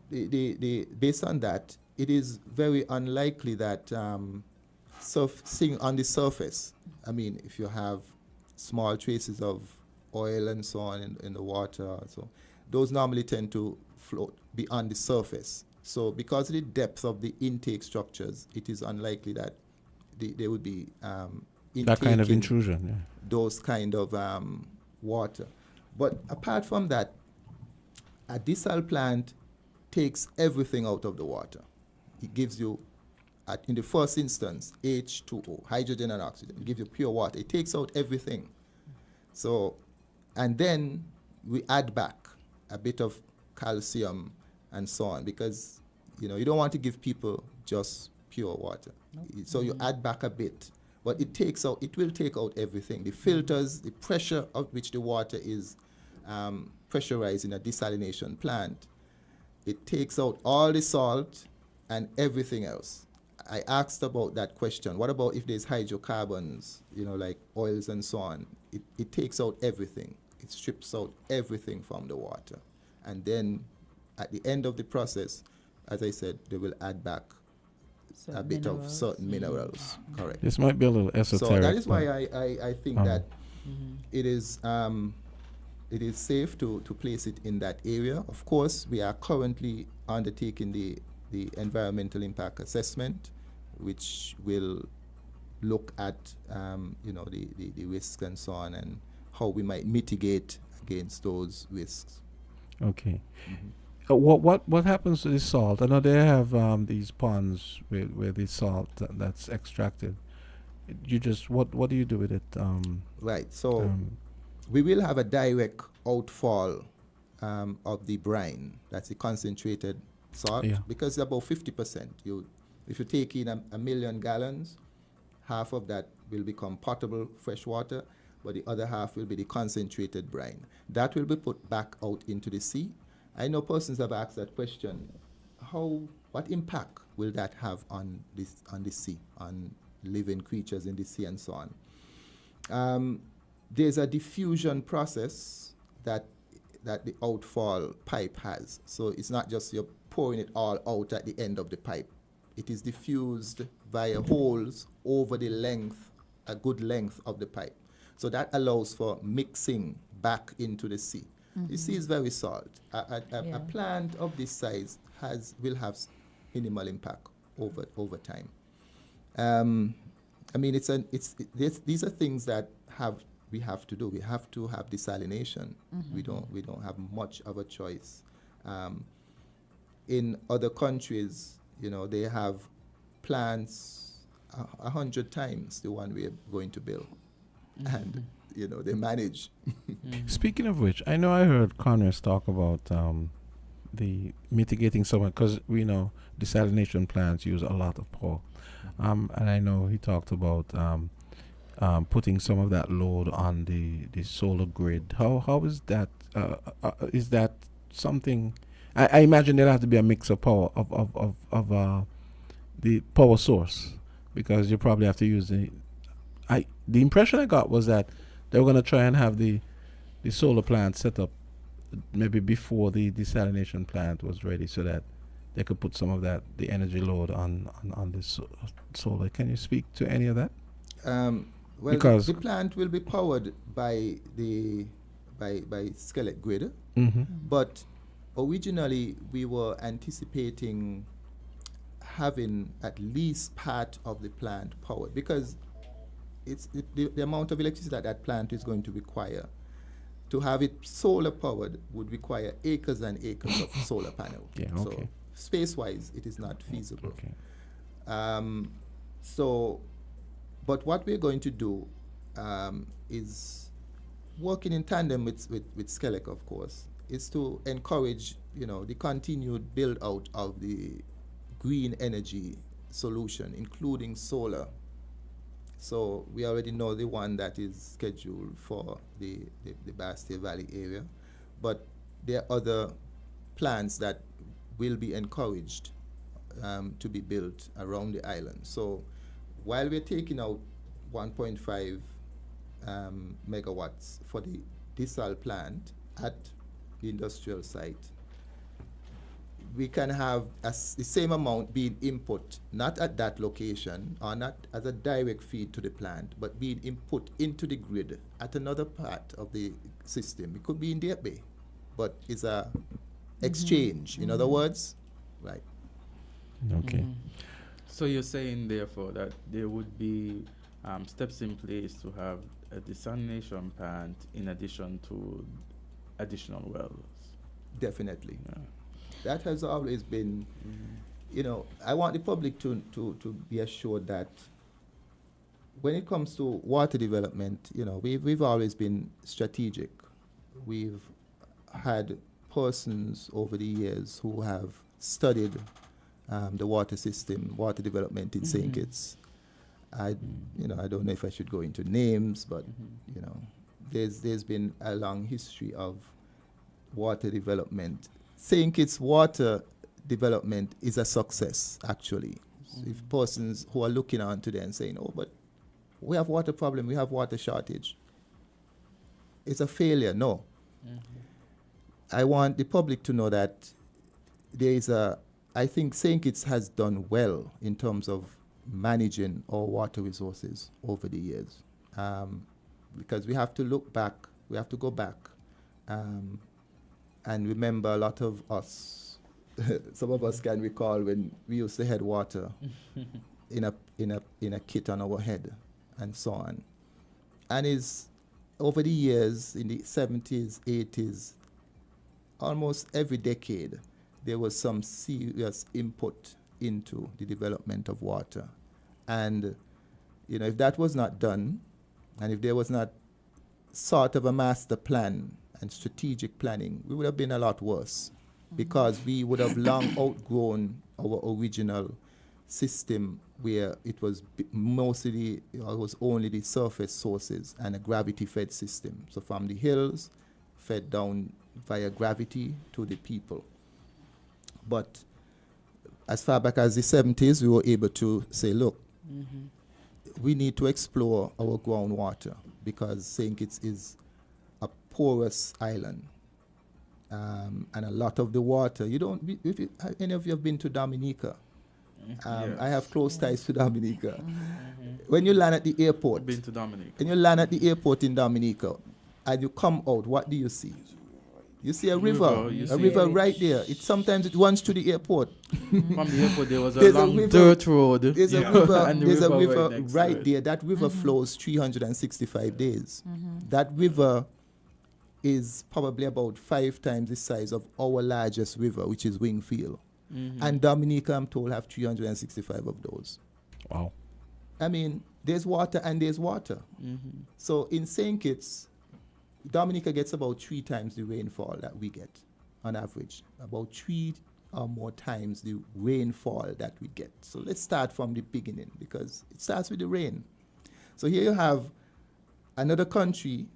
Speaker 5: that, it is very unlikely that seeing on the surface, I mean, if you have small traces of oil and so on in the water, so those normally tend to float beyond the surface. So because of the depth of the intake structures, it is unlikely that they would be
Speaker 1: that kind of intrusion,
Speaker 5: those kind of water. But apart from that, a desal plant takes everything out of the water. It gives you, in the first instance, H2O, hydrogen and oxygen. It gives you pure water. It takes out everything. So, and then we add back a bit of calcium and so on, because you don't want to give people just pure water. Nope. So you add back a bit, but it will take out everything. The filters, the pressure at which the water is pressurized in a desalination plant, it takes out all the salt and everything else. I asked about that question. What about if there's hydrocarbons, like oils and so on? It takes out everything. It strips out everything from the water. And then at the end of the process, as I said, they will add back a bit of certain minerals. Correct.
Speaker 1: This might be a little esoteric.
Speaker 5: So that is why I think that it is safe to place it in that area. Of course, we are currently undertaking the environmental impact assessment, which will look at the risks and so on, and how we might mitigate against those risks.
Speaker 1: Okay. What happens to the salt? I know they have these ponds where the salt that's extracted. You just what do you do with it?
Speaker 5: Right. So we will have a direct outfall of the brine. That's the concentrated salt, because it's about 50%. If you take in a million gallons, Half of that will become potable fresh water, but the other half will be the concentrated brine. That will be put back out into the sea. I know persons have asked that question. What impact will that have on the sea, on living creatures in the sea and so on? There's a diffusion process that the outfall pipe has. So it's not just you're pouring it all out at the end of the pipe. It is diffused via holes over the length, a good length of the pipe. So that allows for mixing back into the sea. The sea is very salt. A plant of this size will have minimal impact over time. I mean, these are things that we have to do. We have to have desalination. We don't have much of a choice. In other countries, they have plants 100 times the one we're going to build, and they manage.
Speaker 1: Speaking of which, I know I heard Connors talk about the mitigating some, because we know desalination plants use a lot of power, and I know he talked about putting some of that load on the solar grid. How is that? Is that something? I imagine there'll have to be a mix of power of the power source, because you probably have to use the impression I got was that they were going to try and have the solar plant set up maybe before the desalination plant was ready, so that they could put some of the energy load on this solar. Can you speak to any of that?
Speaker 5: Well, because the plant will be powered by skeleton grid, but originally we were anticipating having at least part of the plant powered, because the amount of electricity that plant is going to require. To have it solar powered would require acres and acres of solar panel.
Speaker 1: Yeah, okay.
Speaker 5: So space-wise, it is not feasible.
Speaker 1: Okay.
Speaker 5: But what we're going to do is, working in tandem with Skelec, of course, is to encourage the continued build out of the green energy solution, including solar. So we already know the one that is scheduled for the Bastille Valley area, but there are other plants that will be encouraged to be built around the island. So while we're taking out 1.5 megawatts for the desal plant at the industrial site, we can have the same amount being input, not at that location or not as a direct feed to the plant, but being input into the grid at another part of the system. It could be in the Bay, but it's a exchange. In other words, right?
Speaker 1: Okay.
Speaker 3: So you're saying, therefore, that there would be steps in place to have a desalination plant in addition to additional wells?
Speaker 5: Definitely. Yeah. That has always been, I want the public to be assured that when it comes to water development, we've always been strategic. We've had persons over the years who have studied the water system, water development in St. Kitts. I don't know if I should go into names, but there's been a long history of water development. St. Kitts water development is a success, actually. So if persons who are looking on today and saying, "Oh, but we have water problem, we have water shortage," it's a failure. No. I want the public to know that I think St. Kitts has done well in terms of managing our water resources over the years, because we have to look back, we have to go back, and remember a lot of us. Some of us can recall when we used to head water in a kit on our head, and so on. And over the years, in the 70s, 80s, almost every decade, there was some serious input into the development of water. And, if that was not done, and if there was not sort of a master plan and strategic planning, we would have been a lot worse, because we would have long outgrown our original system where it was mostly, it was only the surface sources and a gravity-fed system. So from the hills, fed down via gravity to the people. But as far back as the 70s, we were able to say, look, we need to explore our groundwater because St. Kitts is a porous island. And a lot of the water, if any of you have been to Dominica,
Speaker 3: Yes.
Speaker 5: I have close ties to Dominica. When you land at the airport,
Speaker 3: I've been to Dominica.
Speaker 5: when you land at the airport in Dominica, and you come out, what do you see? You see a river, right there. Sometimes it runs to the airport.
Speaker 3: From the airport, there was a
Speaker 5: There's
Speaker 3: long
Speaker 5: river-
Speaker 3: dirt road.
Speaker 5: There's a river.
Speaker 3: And the
Speaker 5: There's a river
Speaker 3: next to
Speaker 5: right
Speaker 3: it.
Speaker 5: there. That river flows 365 days. That river is probably about 5 times the size of our largest river, which is Wingfield. And Dominica, I'm told, have 365 of those.
Speaker 1: Wow.
Speaker 5: I mean, there's water and there's water. So in St. Kitts, Dominica gets about 3 times the rainfall that we get on average. About 3 or more times the rainfall that we get. So let's start from the beginning because it starts with the rain. So here you have another country,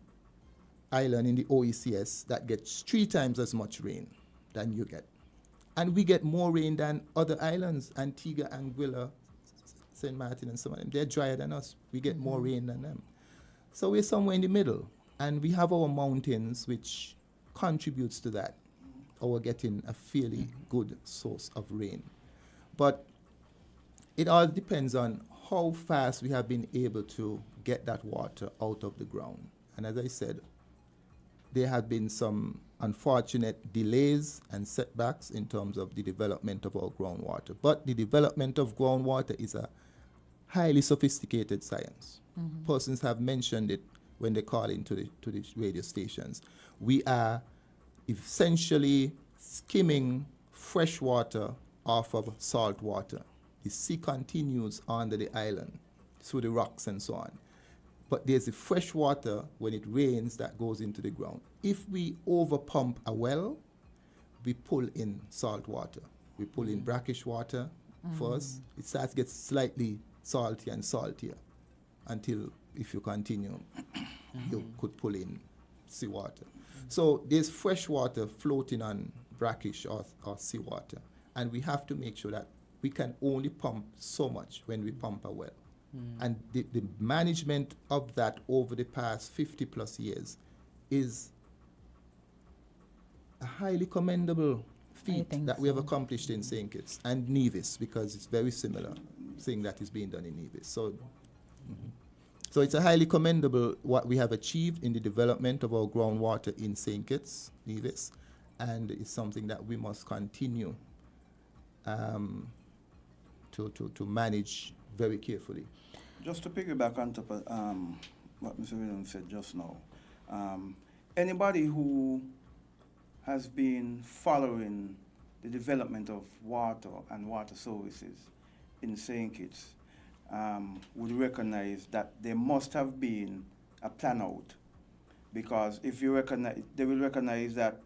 Speaker 5: island in the OECS, that gets 3 times as much rain than you get. And we get more rain than other islands, Antigua, Anguilla, St. Martin, and so on. They're drier than us. We get more rain than them. So we're somewhere in the middle. And we have our mountains, which contributes to that, our getting a fairly good source of rain. But it all depends on how fast we have been able to get that water out of the ground. And as I said, there have been some unfortunate delays and setbacks in terms of the development of our groundwater. But the development of groundwater is a highly sophisticated science. Persons have mentioned it when they call into the radio stations. We are essentially skimming fresh water off of salt water. The sea continues under the island through the rocks and so on. But there's the fresh water when it rains that goes into the ground. If we overpump a well, we pull in salt water. We pull in brackish water first. It starts to get slightly saltier and saltier until, if you continue, you could pull in seawater. So there's fresh water floating on brackish or seawater. And we have to make sure that we can only pump so much when we pump a well. And the management of that over the past 50 plus years is a highly commendable feat that we have accomplished in St. Kitts and Nevis, because it's very similar thing that is being done in Nevis. So, so it's a highly commendable what we have achieved in the development of our groundwater in St. Kitts, Nevis, and it's something that we must continue to manage very carefully.
Speaker 6: Just to piggyback on top of what Mr. Williams said just now, anybody who has been following the development of water and water services in St. Kitts would recognize that there must have been a plan out, because if you recognize, they will recognize that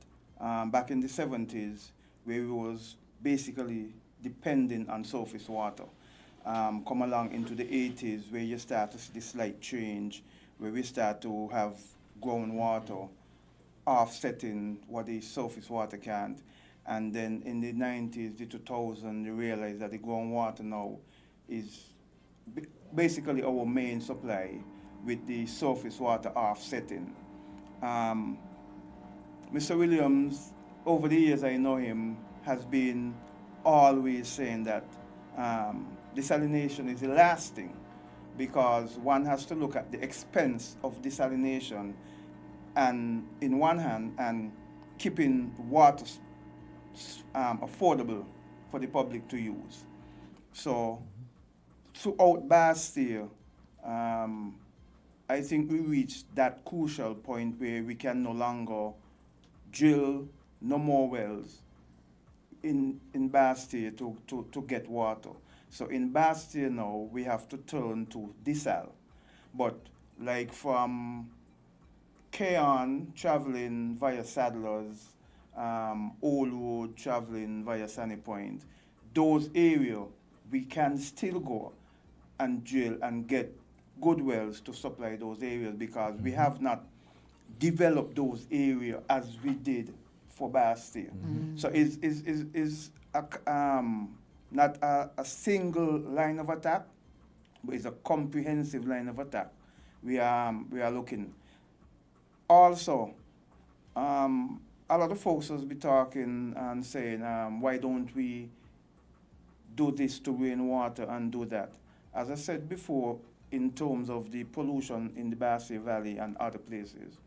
Speaker 6: back in the 70s, where we was basically depending on surface water. Come along into the 80s, where you start to see the slight change, where we start to have groundwater offsetting what the surface water can't. And then in the 90s, the 2000s, you realize that the groundwater now is basically our main supply, with the surface water offsetting. Mr. Williams, over the years I know him, has been always saying that desalination is lasting, because one has to look at the expense of desalination and in one hand, and keeping water affordable for the public to use. So throughout Bastille, I think we reached that crucial point where we can no longer drill no more wells in Bastille to get water. So in Bastille now, we have to turn to desal. But like from Keon traveling via Saddlers, Old Road traveling via Sunny Point, those areas we can still go. and drill and get good wells to supply those areas, because we have not developed those areas as we did for Bastille. So it's not a single line of attack, but it's a comprehensive line of attack. We are looking. Also, a lot of folks will be talking and saying, why don't we do this to rainwater and do that? As I said before, in terms of the pollution in the Basse Valley and other places,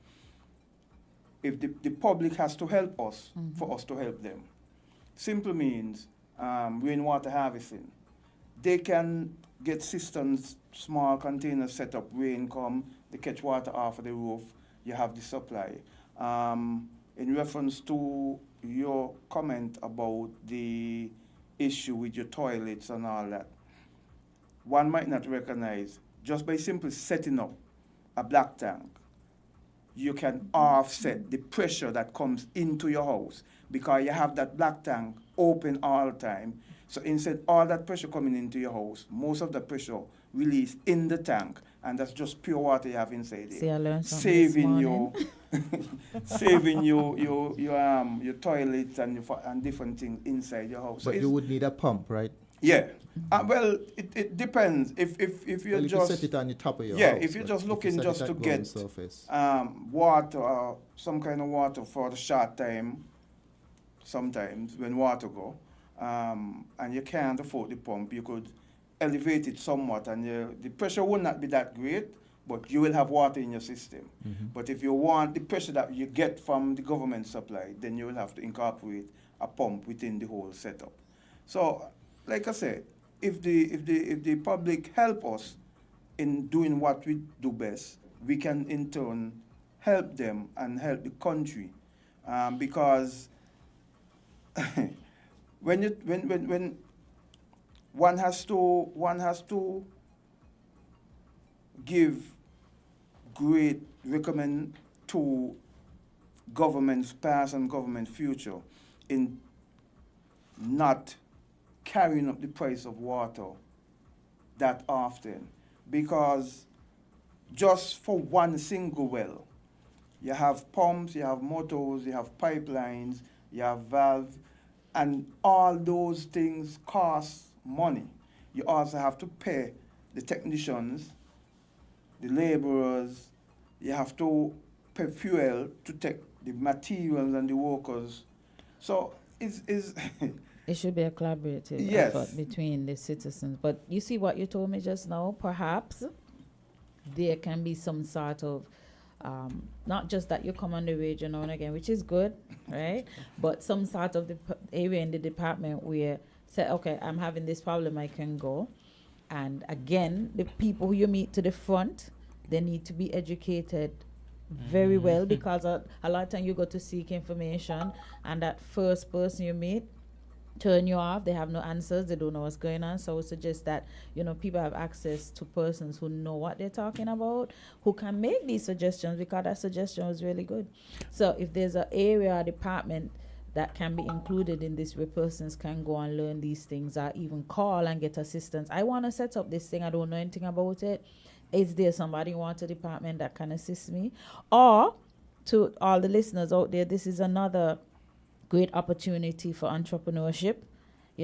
Speaker 6: if the public has to help us for us to help them. Simple means rainwater harvesting. They can get systems, small containers set up, rain come, they catch water off of the roof, you have the supply. In reference to your comment about the issue with your toilets and all that, one might not recognize, just by simply setting up a black tank, you can offset the pressure that comes into your house, because you have that black tank open all the time. So instead all that pressure coming into your house, most of the pressure released in the tank, and that's just pure water you have inside there.
Speaker 13: See, I learned something
Speaker 6: Saving
Speaker 13: this
Speaker 6: your saving your toilets and different things inside your house.
Speaker 5: But
Speaker 6: So
Speaker 5: you would need a pump, right?
Speaker 6: yeah. Well, it depends. If you're
Speaker 5: Well, if
Speaker 6: just
Speaker 5: you set it on the top of your
Speaker 6: yeah,
Speaker 5: house,
Speaker 6: if you're
Speaker 5: but
Speaker 6: just
Speaker 5: if you
Speaker 6: looking
Speaker 5: set it
Speaker 6: just
Speaker 5: at
Speaker 6: to
Speaker 5: ground
Speaker 6: get
Speaker 5: surface.
Speaker 6: water or some kind of water for the short time, sometimes when water go, and you can't afford the pump, you could elevate it somewhat, and the pressure will not be that great, but you will have water in your system. But if you want the pressure that you get from the government supply, then you will have to incorporate a pump within the whole setup. So, like I said, if the public help us in doing what we do best, we can in turn help them and help the country, because when one has to give great recommend to government's past and government future in not carrying up the price of water that often, because just for one single well, you have pumps, you have motors, you have pipelines, you have valves, and all those things cost money. You also have to pay the technicians, the laborers, you have to pay fuel to take the materials and the workers. So it's
Speaker 13: It should be a collaborative
Speaker 6: Yes.
Speaker 13: effort between the citizens. But you see what you told me just now, perhaps there can be some sort of, not just that you come on the radio now and again, which is good, right? But some sort of area in the department where say, okay, I'm having this problem, I can go. And again, the people who you meet to the front, they need to be educated very well, because a lot of time you go to seek information and that first person you meet turn you off, they have no answers, they don't know what's going on. So I would suggest that, people have access to persons who know what they're talking about, who can make these suggestions, because that suggestion was really good. So if there's an area or department that can be included in this, where persons can go and learn these things or even call and get assistance. I want to set up this thing, I don't know anything about it. Is there somebody in water department that can assist me? Or to all the listeners out there, this is another great opportunity for entrepreneurship.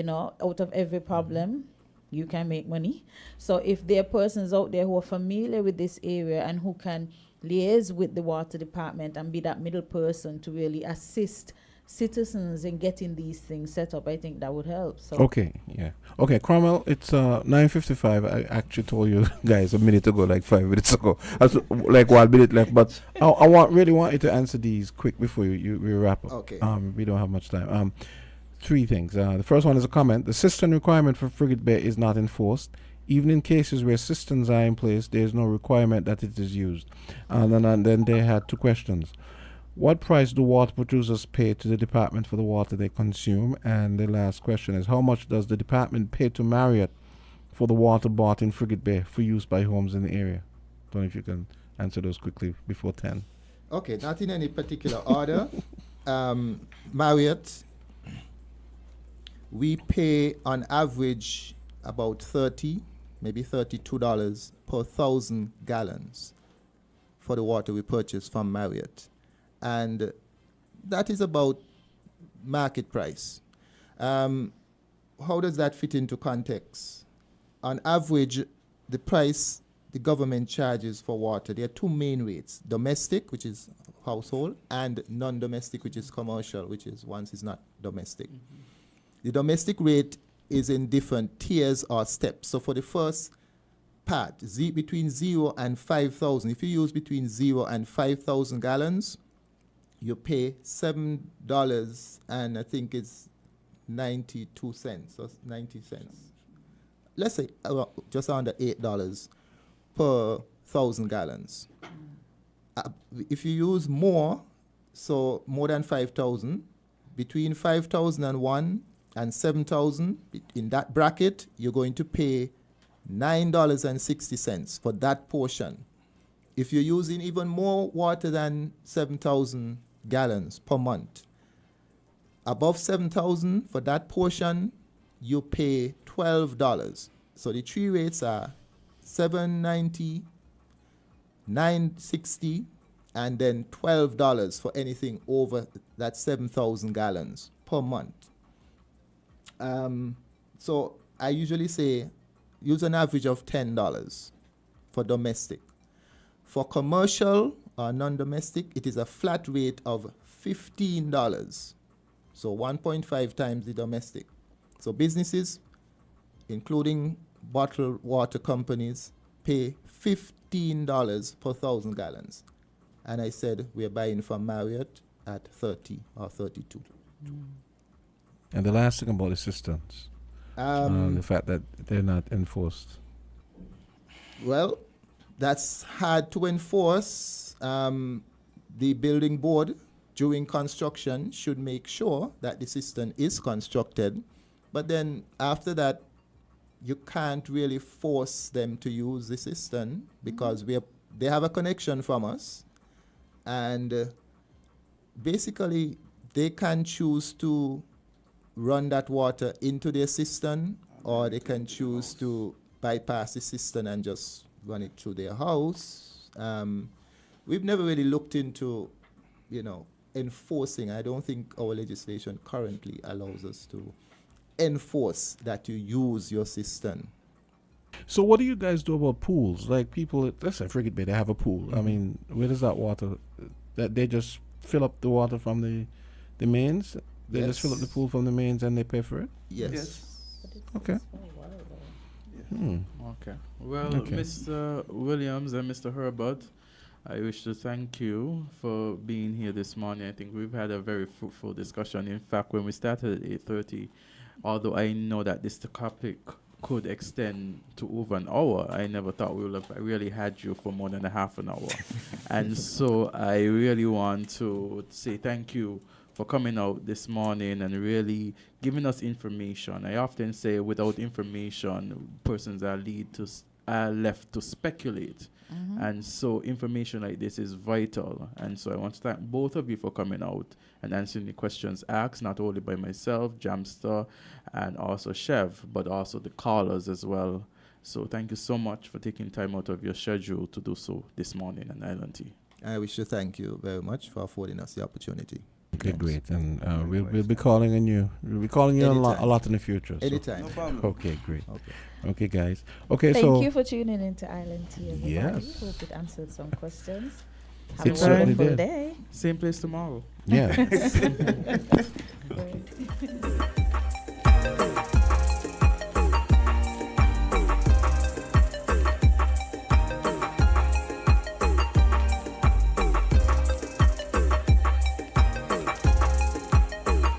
Speaker 13: Out of every problem, you can make money. So if there are persons out there who are familiar with this area and who can liaise with the water department and be that middle person to really assist citizens in getting these things set up, I think that would help. So
Speaker 1: Okay, yeah. Okay, Cromwell, it's 9:55. I actually told you guys a minute ago, like 5 minutes ago. Like 1 minute left, but I really want you to answer these quick before we wrap up.
Speaker 5: Okay.
Speaker 1: We don't have much time. 3 things. The first one is a comment. The cistern requirement for Frigate Bay is not enforced. Even in cases where cisterns are in place, there is no requirement that it is used. And then they had 2 questions. What price do water producers pay to the department for the water they consume? And the last question is, how much does the department pay to Marriott for the water bought in Frigate Bay for use by homes in the area? Don't know if you can answer those quickly before 10.
Speaker 5: Okay, not in any particular order. Marriott, we pay on average about $30 maybe $32 per 1,000 gallons for the water we purchase from Marriott. And that is about market price. How does that fit into context? On average, the price the government charges for water, there are two main rates: domestic, which is household, and non-domestic, which is commercial, which is once it's not domestic. The domestic rate is in different tiers or steps. So for the first part, between 0 and 5,000, if you use between 0 and 5,000 gallons, you pay $7 and I think it's 92 cents or 90 cents. Let's say just under $8 per 1,000 gallons. If you use more, so more than 5,000, between 5,001 and 7,000, in that bracket, you're going to pay $9.60 for that portion. If you're using even more water than 7,000 gallons per month, above 7,000 for that portion, you pay $12. So the three rates are $7.90, $9.60, and then $12 for anything over that 7,000 gallons per month. So I usually say use an average of $10 for domestic. For commercial or non-domestic, it is a flat rate of $15. So 1.5 times the domestic. So businesses, including bottled water companies, pay $15 per 1,000 gallons. And I said we're buying from Marriott at 30 or 32.
Speaker 1: And the last thing about the systems, the fact that they're not enforced.
Speaker 5: Well, that's hard to enforce. The building board during construction should make sure that the system is constructed. But then after that, you can't really force them to use the system because they have a connection from us. And basically, they can choose to run that water into their system, or they can choose to bypass the system and just run it through their house. We've never really looked into, enforcing. I don't think our legislation currently allows us to enforce that you use your system.
Speaker 1: So what do you guys do about pools? Like people, let's say Frigate Bay, they have a pool. I mean, where does that water, that they just fill up the water from the mains? They just fill up the pool from the mains and they pay for it?
Speaker 5: Yes.
Speaker 1: Okay.
Speaker 3: Okay. Well, Mr. Williams and Mr. Herbert, I wish to thank you for being here this morning. I think we've had a very fruitful discussion. In fact, when we started at 8:30, although I know that this topic could extend to over an hour, I never thought we would have really had you for more than a half an hour. And so I really want to say thank you for coming out this morning and really giving us information. I often say without information, persons are left to speculate. And so information like this is vital. And so I want to thank both of you for coming out and answering the questions asked, not only by myself, Jamster, and also Chev, but also the callers as well. So thank you so much for taking time out of your schedule to do so this morning on Island Tea.
Speaker 5: I wish to thank you very much for affording us the opportunity.
Speaker 1: Okay, great. And we'll be calling on you. We'll be calling you a lot in the future. So.
Speaker 5: Anytime.
Speaker 6: No problem.
Speaker 1: Okay, great. Okay, guys. Okay,
Speaker 13: Thank you for tuning in to Island Tea, everybody.
Speaker 1: Yes.
Speaker 13: Hope it answered some questions.
Speaker 1: It
Speaker 13: Have a
Speaker 1: certainly
Speaker 13: wonderful
Speaker 1: did.
Speaker 13: day.
Speaker 3: Same place tomorrow.
Speaker 1: Yeah.
Speaker 13: Great.